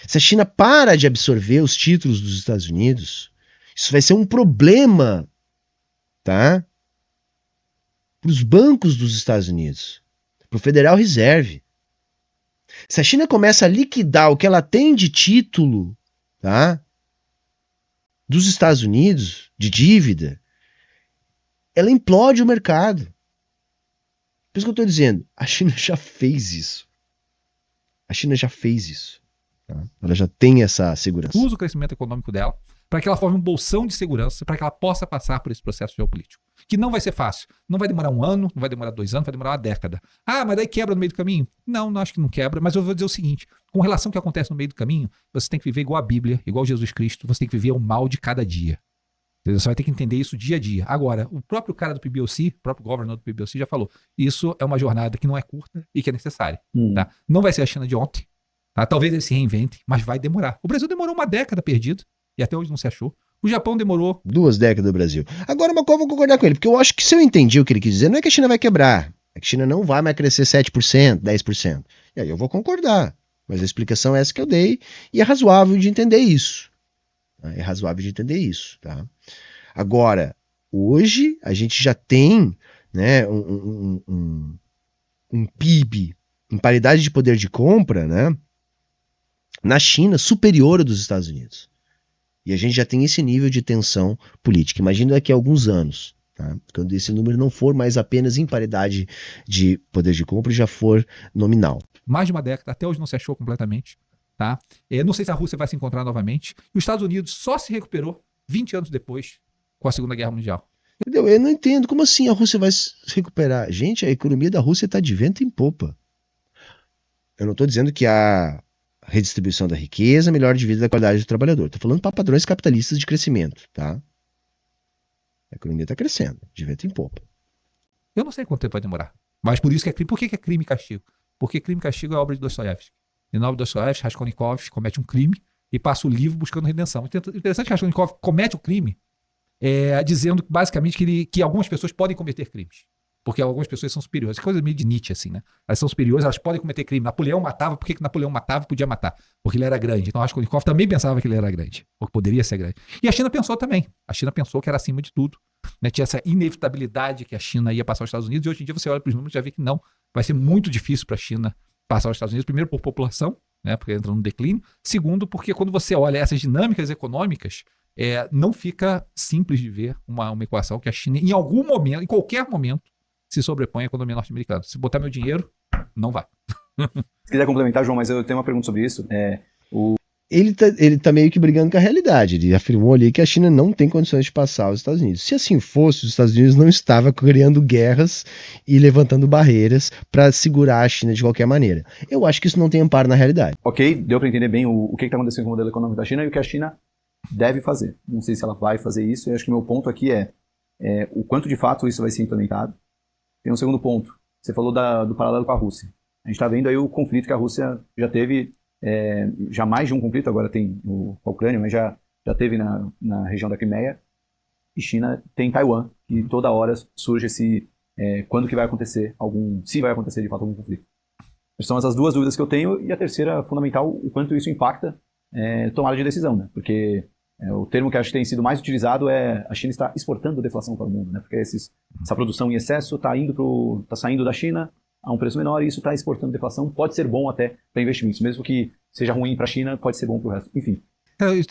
Se a China para de absorver os títulos dos Estados Unidos, isso vai ser um problema, tá? Para os bancos dos Estados Unidos, para o Federal Reserve. Se a China começa a liquidar o que ela tem de título, tá? Dos Estados Unidos, de dívida, ela implode o mercado. Por isso que eu estou dizendo, a China já fez isso. A China já fez isso. Tá? Ela já tem essa segurança. Usa o crescimento econômico dela para que ela forme um bolsão de segurança, para que ela possa passar por esse processo geopolítico. Que não vai ser fácil. Não vai demorar 1 ano, não vai demorar 2 anos, vai demorar uma década. Ah, mas daí quebra no meio do caminho? Não, acho que não quebra, mas eu vou dizer o seguinte, com relação ao que acontece no meio do caminho, você tem que viver igual a Bíblia, igual Jesus Cristo, você tem que viver o mal de cada dia. Você vai ter que entender isso dia a dia. Agora, o próprio cara do PBOC, o próprio governor do PBOC já falou, isso é uma jornada que não é curta e que é necessária. Tá? Não vai ser a China de ontem. Tá? Talvez ele se reinvente, mas vai demorar. O Brasil demorou uma década perdida e até hoje não se achou. O Japão demorou 2 décadas do Brasil. Agora, mas qual eu vou concordar com ele? Porque eu acho que se eu entendi o que ele quis dizer, não é que a China vai quebrar. É que a China não vai mais crescer 7%, 10%. E aí eu vou concordar. Mas a explicação é essa que eu dei e é razoável de entender isso. É razoável de entender isso. Tá? Agora, hoje a gente já tem, né, um PIB em paridade de poder de compra, né, na China superior ao dos Estados Unidos. E a gente já tem esse nível de tensão política. Imagina daqui a alguns anos, tá? Quando esse número não for mais apenas em paridade de poder de compra e já for nominal. mais de uma década, até hoje não se achou completamente. Tá? Não sei se a Rússia vai se encontrar novamente. E os Estados Unidos só se recuperou 20 anos depois, com a Segunda Guerra Mundial. Entendeu? Eu não entendo. Como assim a Rússia vai se recuperar? Gente, a economia da Rússia está de vento em popa. Eu não estou dizendo que a redistribuição da riqueza, melhor de vida da qualidade do trabalhador. Estou falando para padrões capitalistas de crescimento. Tá? A economia está crescendo, de vento em popa. Eu não sei quanto tempo vai demorar. Mas por isso que é crime. Por que é crime e castigo? Porque crime e castigo é obra de Dostoiévski. E na obra de Dostoiévski, Raskolnikov comete um crime e passa o livro buscando redenção. Interessante que Raskolnikov comete o crime dizendo basicamente que algumas pessoas podem cometer crimes. Porque algumas pessoas são superiores. É coisa meio de Nietzsche, assim, né? Elas são superiores, elas podem cometer crime. Napoleão matava, por que Napoleão matava e podia matar? Porque ele era grande. Então Raskolnikov também pensava que ele era grande, ou que poderia ser grande. E a China pensou também. A China pensou que era acima de tudo. Né? Tinha essa inevitabilidade que a China ia passar aos Estados Unidos, e hoje em dia você olha para os números e já vê que não. Vai ser muito difícil para a China passar aos Estados Unidos, primeiro por população, né? Porque entra no declínio. Segundo, porque quando você olha essas dinâmicas econômicas, não fica simples de ver uma equação que a China, em algum momento, em qualquer momento, se sobrepõe à economia norte-americana. Se botar meu dinheiro, não vai. Se quiser complementar, João, mas eu tenho uma pergunta sobre isso. Ele tá meio que brigando com a realidade. Ele afirmou ali que a China não tem condições de passar aos Estados Unidos. Se assim fosse, os Estados Unidos não estavam criando guerras e levantando barreiras para segurar a China de qualquer maneira. Eu acho que isso não tem amparo na realidade. Ok, deu para entender bem o que está acontecendo com o modelo econômico da China e o que a China deve fazer. Não sei se ela vai fazer isso. Eu acho que o meu ponto aqui é o quanto de fato isso vai ser implementado. Tem um segundo ponto. Você falou do paralelo com a Rússia. A gente está vendo aí o conflito que a Rússia já teve, já mais de um conflito, agora tem a Ucrânia, mas já teve na região da Crimeia. E China tem Taiwan, e toda hora surge esse, quando que vai acontecer se vai acontecer de fato algum conflito. São essas duas dúvidas que eu tenho, e a terceira, fundamental, o quanto isso impacta tomada de decisão, né? Porque o termo que acho que tem sido mais utilizado é a China está exportando deflação para o mundo, né? Porque essa produção em excesso está saindo da China a um preço menor e isso está exportando deflação. Pode ser bom até para investimentos, mesmo que seja ruim para a China, pode ser bom para o resto. Enfim.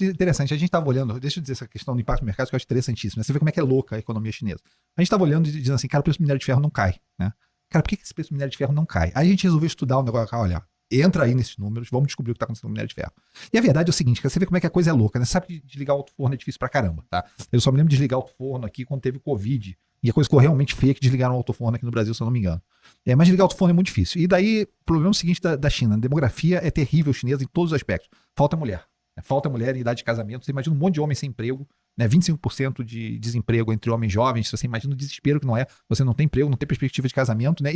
Interessante, a gente estava olhando, deixa eu dizer essa questão do impacto no mercado que eu acho interessantíssimo, né? Você vê como é que é louca a economia chinesa. A gente estava olhando e dizendo assim, cara, o preço do minério de ferro não cai, né? Cara, por que esse preço do minério de ferro não cai? Aí a gente resolveu estudar um negócio, olha, entra aí nesses números, vamos descobrir o que está acontecendo com o minério de ferro. E a verdade é o seguinte, você vê como é que a coisa é louca, né? Você sabe que desligar o alto forno é difícil pra caramba, tá? Eu só me lembro de desligar o forno aqui quando teve o Covid E a coisa ficou realmente feia que desligaram o alto-forno aqui no Brasil, se eu não me engano. Mas desligar o alto-forno é muito difícil. E daí, o problema é o seguinte da China. A demografia é terrível chinesa em todos os aspectos. Falta mulher. Falta mulher em idade de casamento. Você imagina um monte de homem sem emprego, né? 25% de desemprego entre homens jovens. Você imagina o desespero que não é. Você não tem emprego, não tem perspectiva de casamento, né?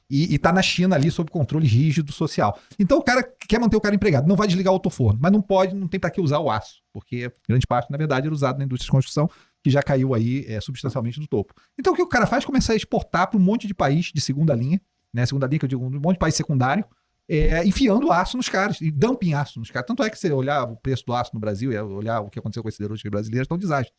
E tá na China ali sob controle rígido social. Então o cara quer manter o cara empregado. Não vai desligar o alto-forno. Mas não pode, não tem para que usar o aço. Porque grande parte, na verdade, era usado na indústria de construção, que já caiu aí substancialmente do topo. Então o que o cara faz? Começa a exportar para um monte de país de segunda linha, né? Segunda linha que eu digo, um monte de país secundário, enfiando aço nos caras, e dumping aço nos caras. Tanto é que você olhar o preço do aço no Brasil, olhar o que aconteceu com as siderúrgicas brasileiras, está um desastre.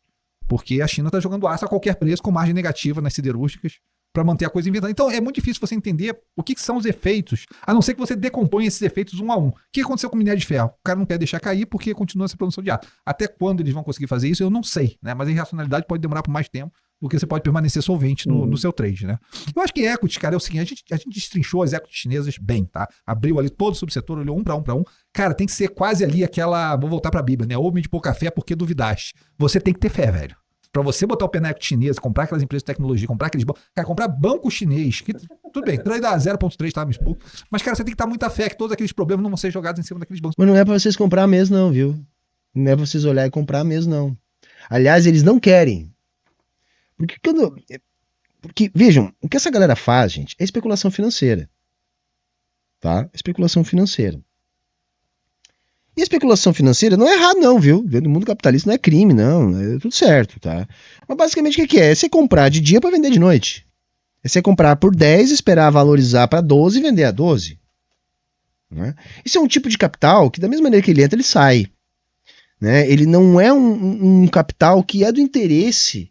Porque a China está jogando aço a qualquer preço, com margem negativa nas siderúrgicas, para manter a coisa inventada. Então é muito difícil você entender o que são os efeitos, a não ser que você decomponha esses efeitos um a um. O que aconteceu com o minério de ferro? O cara não quer deixar cair porque continua essa produção de aço. Até quando eles vão conseguir fazer isso, eu não sei, né? Mas a irracionalidade pode demorar por mais tempo, porque você pode permanecer solvente no seu trade, né? Eu acho que equities, cara, é o seguinte, a gente destrinchou as equities chinesas bem, tá? Abriu ali todo o subsetor, olhou um para um. Cara, tem que ser quase ali aquela, vou voltar pra Bíblia, né? Ouve-me de pouca fé porque duvidaste. Você tem que ter fé, velho. Pra você botar o pé na equity chinesa, comprar aquelas empresas de tecnologia, comprar aqueles bancos. Cara, comprar banco chinês, que tudo bem, trade dá 0,3, tá? Me expulso. Mas, cara, você tem que estar muita fé que todos aqueles problemas não vão ser jogados em cima daqueles bancos. Mas não é pra vocês comprar mesmo, não, viu? Não é pra vocês olhar e comprar mesmo, não. Aliás, eles não querem. Porque, vejam, o que essa galera faz, gente, é especulação financeira. Tá? Especulação financeira. E a especulação financeira não é errado, não, viu? No mundo capitalista não é crime, não. É tudo certo, tá? Mas basicamente o que é? É você comprar de dia para vender de noite. É você comprar por 10, esperar valorizar para 12 e vender a 12. Né? Isso é um tipo de capital que, da mesma maneira que ele entra, ele sai. Né? Ele não é um capital que é do interesse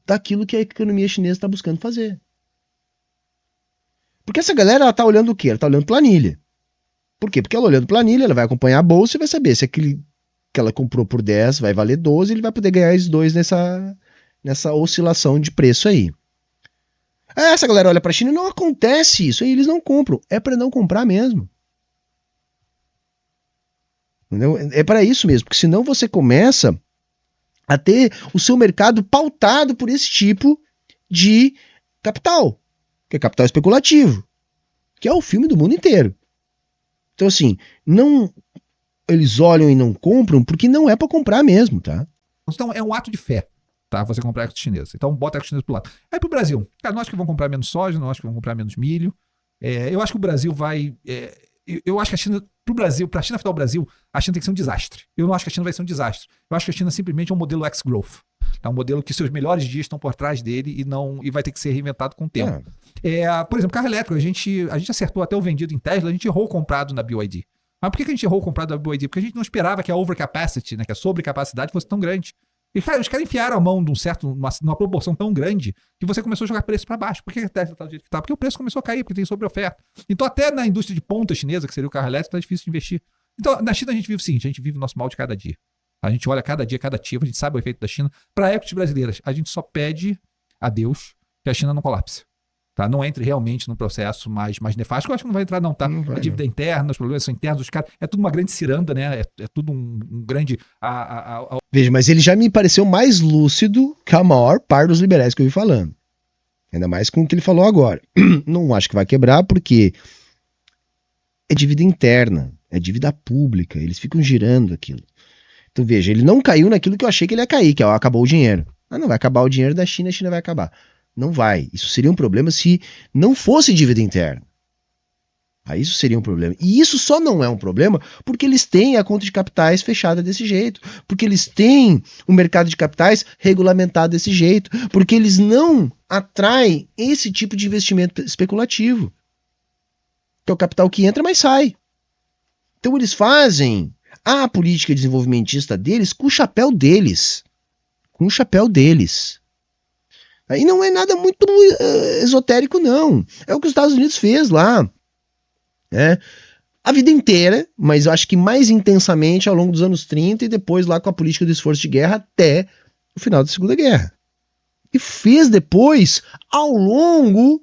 daquilo que a economia chinesa está buscando fazer. Porque essa galera ela tá olhando o quê? Ela está olhando planilha. Por quê? Porque ela olhando planilha, ela vai acompanhar a bolsa e vai saber se aquele que ela comprou por 10 vai valer 12, ele vai poder ganhar esses 2 nessa oscilação de preço aí. Essa galera olha para a China e não acontece isso, aí eles não compram. É para não comprar mesmo. Entendeu? É para isso mesmo, porque senão você começa a ter o seu mercado pautado por esse tipo de capital, que é capital especulativo, que é o filme do mundo inteiro. Então, assim, eles olham e não compram porque não é para comprar mesmo, tá? Então, é um ato de fé, tá? Você comprar equity chinesa. Então, bota a equity chinesa pro lado. Aí pro Brasil. Cara, não acho que vão comprar menos soja, não acho que vão comprar menos milho. Eu acho que o Brasil vai... eu acho que a China, pro Brasil, pra China afetar o Brasil, a China tem que ser um desastre. Eu não acho que a China vai ser um desastre. Eu acho que a China simplesmente é um modelo ex-growth. É um modelo que seus melhores dias estão por trás dele e vai ter que ser reinventado com o tempo. Por exemplo, carro elétrico, a gente acertou até o vendido em Tesla, a gente errou o comprado na BYD. Mas por que a gente errou o comprado na BYD? Porque a gente não esperava que a overcapacity, né, que a sobrecapacidade fosse tão grande. E, cara, os caras enfiaram a mão numa proporção tão grande que você começou a jogar preço para baixo. Por que a Tesla está do jeito que está? Porque o preço começou a cair, porque tem sobre-oferta. Então, até na indústria de ponta chinesa, que seria o carro elétrico, está difícil de investir. Então, na China a gente vive o seguinte, a gente vive o nosso mal de cada dia. A gente olha cada dia, cada ativo, a gente sabe o efeito da China. Para equities brasileiras, a gente só pede a Deus que a China não colapse. Tá? Não entre realmente num processo mais nefasto. Eu acho que não vai entrar, não, tá? Não vai, a dívida interna, os problemas são internos dos caras. É tudo uma grande ciranda, né? É tudo um grande. Veja, mas ele já me pareceu mais lúcido que a maior parte dos liberais que eu vi falando. Ainda mais com o que ele falou agora. Não acho que vai quebrar, porque é dívida interna, é dívida pública. Eles ficam girando aquilo. Então, veja, ele não caiu naquilo que eu achei que ele ia cair, que acabou o dinheiro. Não vai acabar o dinheiro da China, a China vai acabar. Não vai. Isso seria um problema se não fosse dívida interna. Aí isso seria um problema. E isso só não é um problema porque eles têm a conta de capitais fechada desse jeito. Porque eles têm o mercado de capitais regulamentado desse jeito. Porque eles não atraem esse tipo de investimento especulativo. Que é o capital que entra, mas sai. Então eles fazem a política desenvolvimentista deles com o chapéu deles. Com o chapéu deles. Aí não é nada muito esotérico, não. É o que os Estados Unidos fez lá. A vida inteira, mas eu acho que mais intensamente ao longo dos anos 30 e depois lá com a política do esforço de guerra até o final da Segunda Guerra. E fez depois ao longo,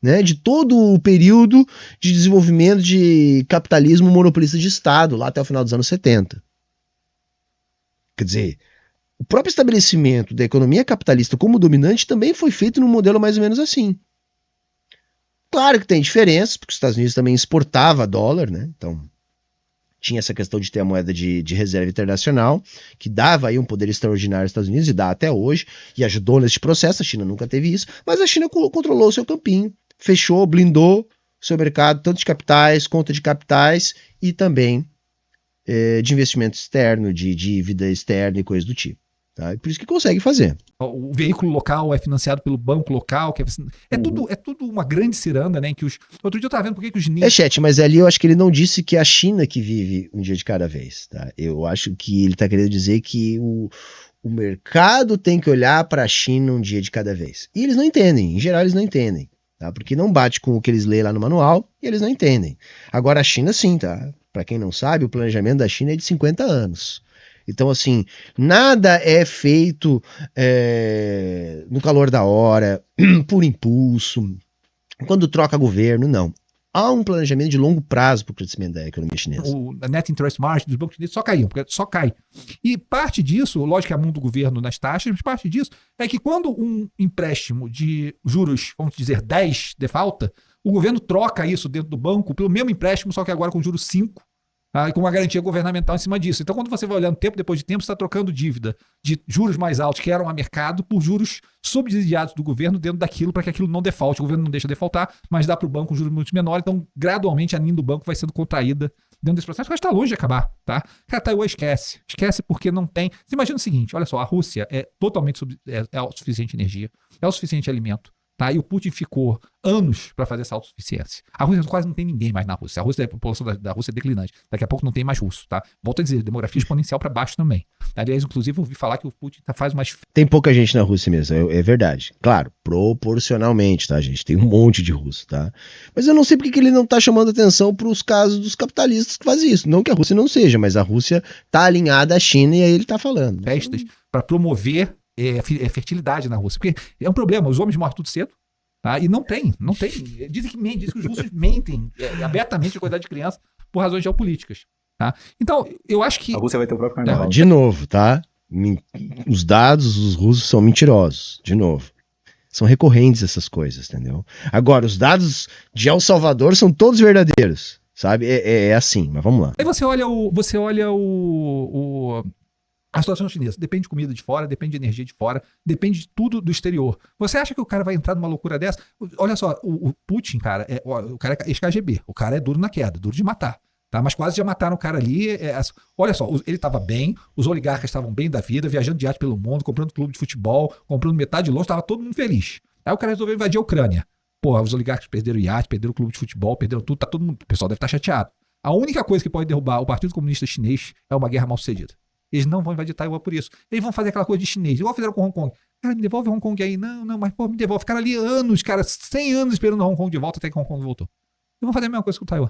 né, de todo o período de desenvolvimento de capitalismo monopolista de Estado, lá até o final dos anos 70. Quer dizer, O próprio estabelecimento da economia capitalista como dominante também foi feito num modelo mais ou menos assim. Claro que tem diferenças, porque os Estados Unidos também exportava dólar, né? Então tinha essa questão de ter a moeda de reserva internacional, que dava aí um poder extraordinário aos Estados Unidos, e dá até hoje, e ajudou nesse processo. A China nunca teve isso, mas a China controlou o seu campinho, fechou, blindou o seu mercado, tanto de capitais, conta de capitais, e também de investimento externo, de dívida externa e coisas do tipo. Tá? E por isso que consegue fazer. O veículo local é financiado pelo banco local, que é tudo uma grande ciranda, né? Que outro dia eu estava vendo por que os chineses... Chet, mas ali eu acho que ele não disse que é a China que vive um dia de cada vez. Tá? Eu acho que ele está querendo dizer que o mercado tem que olhar para a China um dia de cada vez. E eles não entendem, em geral eles não entendem. Tá? Porque não bate com o que eles leem lá no manual e eles não entendem. Agora a China sim, tá? Para quem não sabe, o planejamento da China é de 50 anos. Então, assim, nada é feito no calor da hora, por impulso, quando troca governo, não. Há um planejamento de longo prazo para o crescimento da economia chinesa. O net interest margin dos bancos chineses só caiu, porque só cai. E parte disso, lógico que é a mão do governo nas taxas, mas parte disso é que quando um empréstimo de juros, vamos dizer, 10 defalta, o governo troca isso dentro do banco pelo mesmo empréstimo, só que agora com juros 5. E com uma garantia governamental em cima disso. Então, quando você vai olhando tempo depois de tempo, você está trocando dívida de juros mais altos que eram a mercado por juros subsidiados do governo dentro daquilo para que aquilo não defalte. O governo não deixa defaultar, mas dá para o banco um juros muito menor. Então, gradualmente, a NIM do banco vai sendo contraída dentro desse processo, mas está longe de acabar. Tá? Cara, Taiwan esquece. Esquece porque não tem... Você imagina o seguinte, olha só, a Rússia é totalmente autossuficiente em energia, é autossuficiente em alimento. Tá? E o Putin ficou anos para fazer essa autossuficiência. A Rússia quase não tem ninguém mais na Rússia. A população da Rússia é declinante. Daqui a pouco não tem mais russo. Tá? Volto a dizer, demografia exponencial para baixo também. Aliás, inclusive, eu ouvi falar que o Putin faz mais... Tem pouca gente na Rússia mesmo, é verdade. Claro, proporcionalmente, tá, gente? Tem um monte de russo, tá? Mas eu não sei porque que ele não tá chamando atenção para os casos dos capitalistas que fazem isso. Não que a Rússia não seja, mas a Rússia tá alinhada à China e aí ele tá falando. Festas para promover fertilidade na Rússia. Porque é um problema, os homens morrem tudo cedo. Tá? E não tem. Dizem que os russos mentem abertamente a quantidade de crianças por razões geopolíticas. Tá? Então, eu acho que... A Rússia vai ter o próprio carnaval. De novo, tá? Os dados dos russos são mentirosos. De novo. São recorrentes essas coisas, entendeu? Agora, os dados de El Salvador são todos verdadeiros. Sabe? É assim, mas vamos lá. Aí você olha a situação chinesa. Depende de comida de fora, depende de energia de fora, depende de tudo do exterior. Você acha que o cara vai entrar numa loucura dessa? Olha só, o Putin, cara, o cara é ex-KGB. O cara é duro na queda, duro de matar. Tá? Mas quase já mataram o cara ali. Olha só, ele estava bem, os oligarcas estavam bem da vida, viajando de arte pelo mundo, comprando clube de futebol, comprando metade de longe, estava todo mundo feliz. Aí o cara resolveu invadir a Ucrânia. Porra, os oligarcas perderam o iate, perderam o clube de futebol, perderam tudo, tá todo mundo. O pessoal deve estar chateado. A única coisa que pode derrubar o Partido Comunista Chinês é uma guerra mal sucedida. Eles não vão invadir Taiwan por isso. Eles vão fazer aquela coisa de chinês, igual fizeram com Hong Kong. Cara, me devolve Hong Kong aí. Não, mas pô, me devolve. Ficaram ali anos, cara, 100 anos esperando Hong Kong de volta até que Hong Kong voltou. Eles vão fazer a mesma coisa com o Taiwan.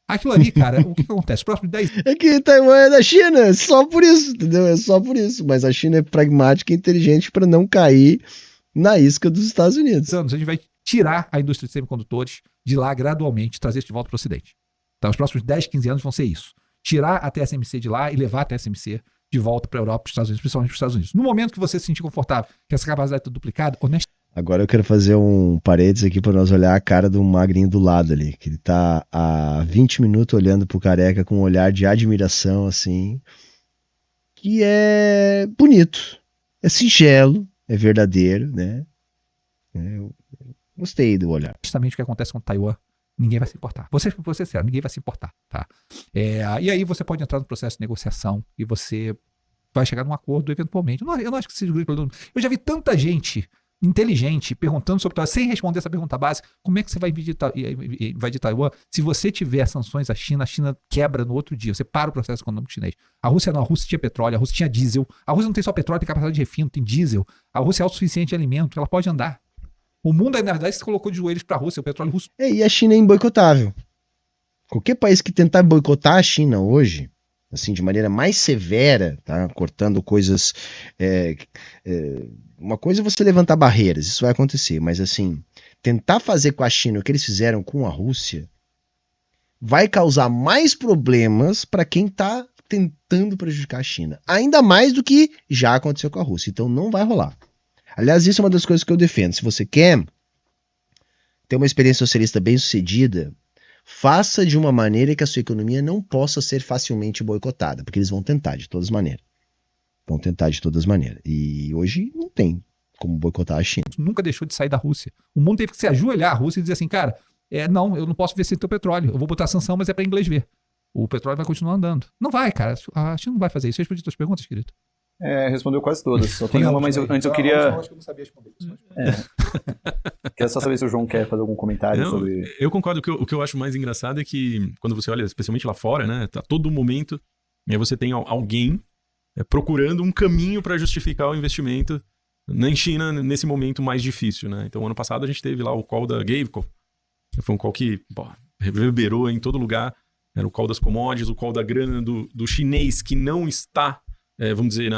Aquilo ali, cara, o que acontece? Próximo 10... É que Taiwan é da China, só por isso, entendeu? É só por isso. Mas a China é pragmática e inteligente para não cair na isca dos Estados Unidos. Anos, a gente vai tirar a indústria de semicondutores de lá gradualmente, trazer isso de volta para o Ocidente. Então, os próximos 10, 15 anos vão ser isso. Tirar a TSMC de lá e levar a TSMC de volta para a Europa, para os Estados Unidos, principalmente para os Estados Unidos. No momento que você se sentir confortável, que essa capacidade está duplicada, honestamente... Agora eu quero fazer um parênteses aqui para nós olhar a cara do magrinho do lado ali, que ele tá há 20 minutos olhando pro careca com um olhar de admiração, assim, que é bonito, é singelo, é verdadeiro, né? Eu gostei do olhar. Justamente o que acontece com Taiwan, ninguém vai se importar. Você é sério, ninguém vai se importar, tá? E aí você pode entrar no processo de negociação e você vai chegar num acordo eventualmente. Eu não acho que seja grande problema. Eu já vi tanta gente inteligente perguntando sobre Taiwan, sem responder essa pergunta básica: como é que você vai invadir Taiwan se você tiver sanções à China, a China quebra no outro dia, você para o processo econômico chinês. A Rússia não, a Rússia tinha petróleo, a Rússia tinha diesel, a Rússia não tem só petróleo, tem capacidade de refino, tem diesel, a Rússia é autossuficiente em alimento, ela pode andar. O mundo, na verdade, se colocou de joelhos para a Rússia, o petróleo russo. E a China é imboicotável. Qualquer país que tentar boicotar a China hoje, assim, de maneira mais severa, tá? Cortando coisas... uma coisa é você levantar barreiras, isso vai acontecer, mas assim, tentar fazer com a China o que eles fizeram com a Rússia vai causar mais problemas para quem está tentando prejudicar a China. Ainda mais do que já aconteceu com a Rússia. Então não vai rolar. Aliás, isso é uma das coisas que eu defendo. Se você quer ter uma experiência socialista bem sucedida, faça de uma maneira que a sua economia não possa ser facilmente boicotada, porque eles vão tentar de todas as maneiras. E hoje não tem como boicotar a China. Nunca deixou de sair da Rússia. O mundo teve que se ajoelhar à Rússia e dizer assim, cara, não, eu não posso ver sem teu petróleo. Eu vou botar sanção, mas é para inglês ver. O petróleo vai continuar andando. Não vai, cara. A China não vai fazer isso. Eu respondi tuas perguntas, querido. Respondeu quase todas. Só tem uma, mas antes eu queria... Eu acho que eu não sabia responder. Queria só saber se o João quer fazer algum comentário sobre... Eu concordo. O que eu acho mais engraçado é que quando você olha, especialmente lá fora, né? Tá todo momento, e aí você tem alguém procurando um caminho para justificar o investimento na China nesse momento mais difícil, né? Então, ano passado a gente teve lá o call da Gavco. Foi um call que reverberou em todo lugar. Era o call das commodities, o call da grana do chinês que não está, vamos dizer,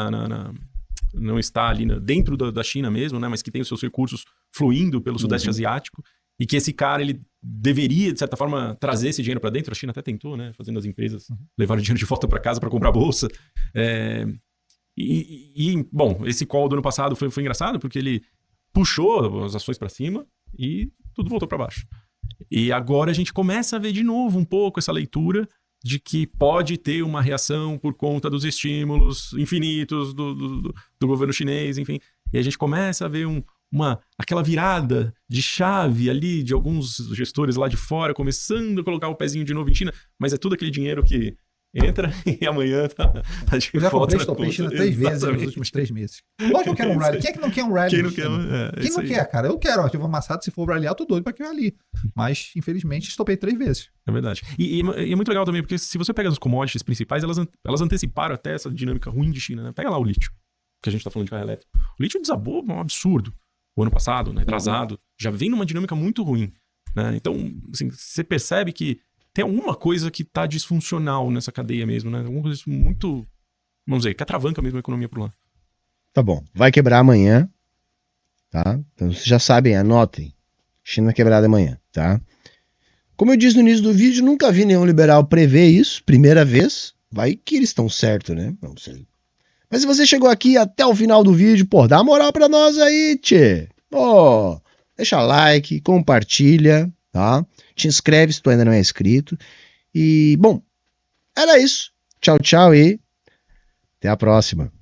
não está ali dentro da China mesmo, né? Mas que tem os seus recursos fluindo pelo Sudeste Asiático. E que esse cara, ele deveria, de certa forma, trazer esse dinheiro para dentro. A China até tentou, né? Fazendo as empresas levarem o dinheiro de volta para casa para comprar bolsa. Bom, esse call do ano passado foi engraçado porque ele puxou as ações para cima e tudo voltou para baixo. E agora a gente começa a ver de novo um pouco essa leitura de que pode ter uma reação por conta dos estímulos infinitos do governo chinês, enfim. E a gente começa a ver aquela virada de chave ali de alguns gestores lá de fora começando a colocar o pezinho de novo em China, mas é tudo aquele dinheiro que entra e amanhã tá de eu já volta comprei na China conta. 3 vezes nos últimos 3 meses. Lógico que eu quero um rally. Quem é que não quer um rally? Quem não quer? Quem não quer, cara? Eu quero. Ativo amassado, se for rally, eu tô doido pra que eu ali. Mas, infelizmente, estopei 3 vezes. É verdade. E é muito legal também, porque se você pega as commodities principais, elas anteciparam até essa dinâmica ruim de China, né? Pega lá o lítio, que a gente tá falando de carro elétrico. O lítio desabou um absurdo. O ano passado, né? Atrasado. Já vem numa dinâmica muito ruim, né? Então, assim, você percebe que tem alguma coisa que tá disfuncional nessa cadeia mesmo, né? Alguma coisa muito, vamos dizer, que atravanca mesmo a economia por lá. Tá bom, vai quebrar amanhã, tá? Então vocês já sabem, anotem. China quebrada amanhã, tá? Como eu disse no início do vídeo, nunca vi nenhum liberal prever isso, primeira vez. Vai que eles estão certos, né? Não sei. Mas se você chegou aqui até o final do vídeo, dá uma moral pra nós aí, tchê. Deixa like, compartilha, tá? Te inscreve se tu ainda não é inscrito. E, bom, era isso. Tchau, tchau e até a próxima.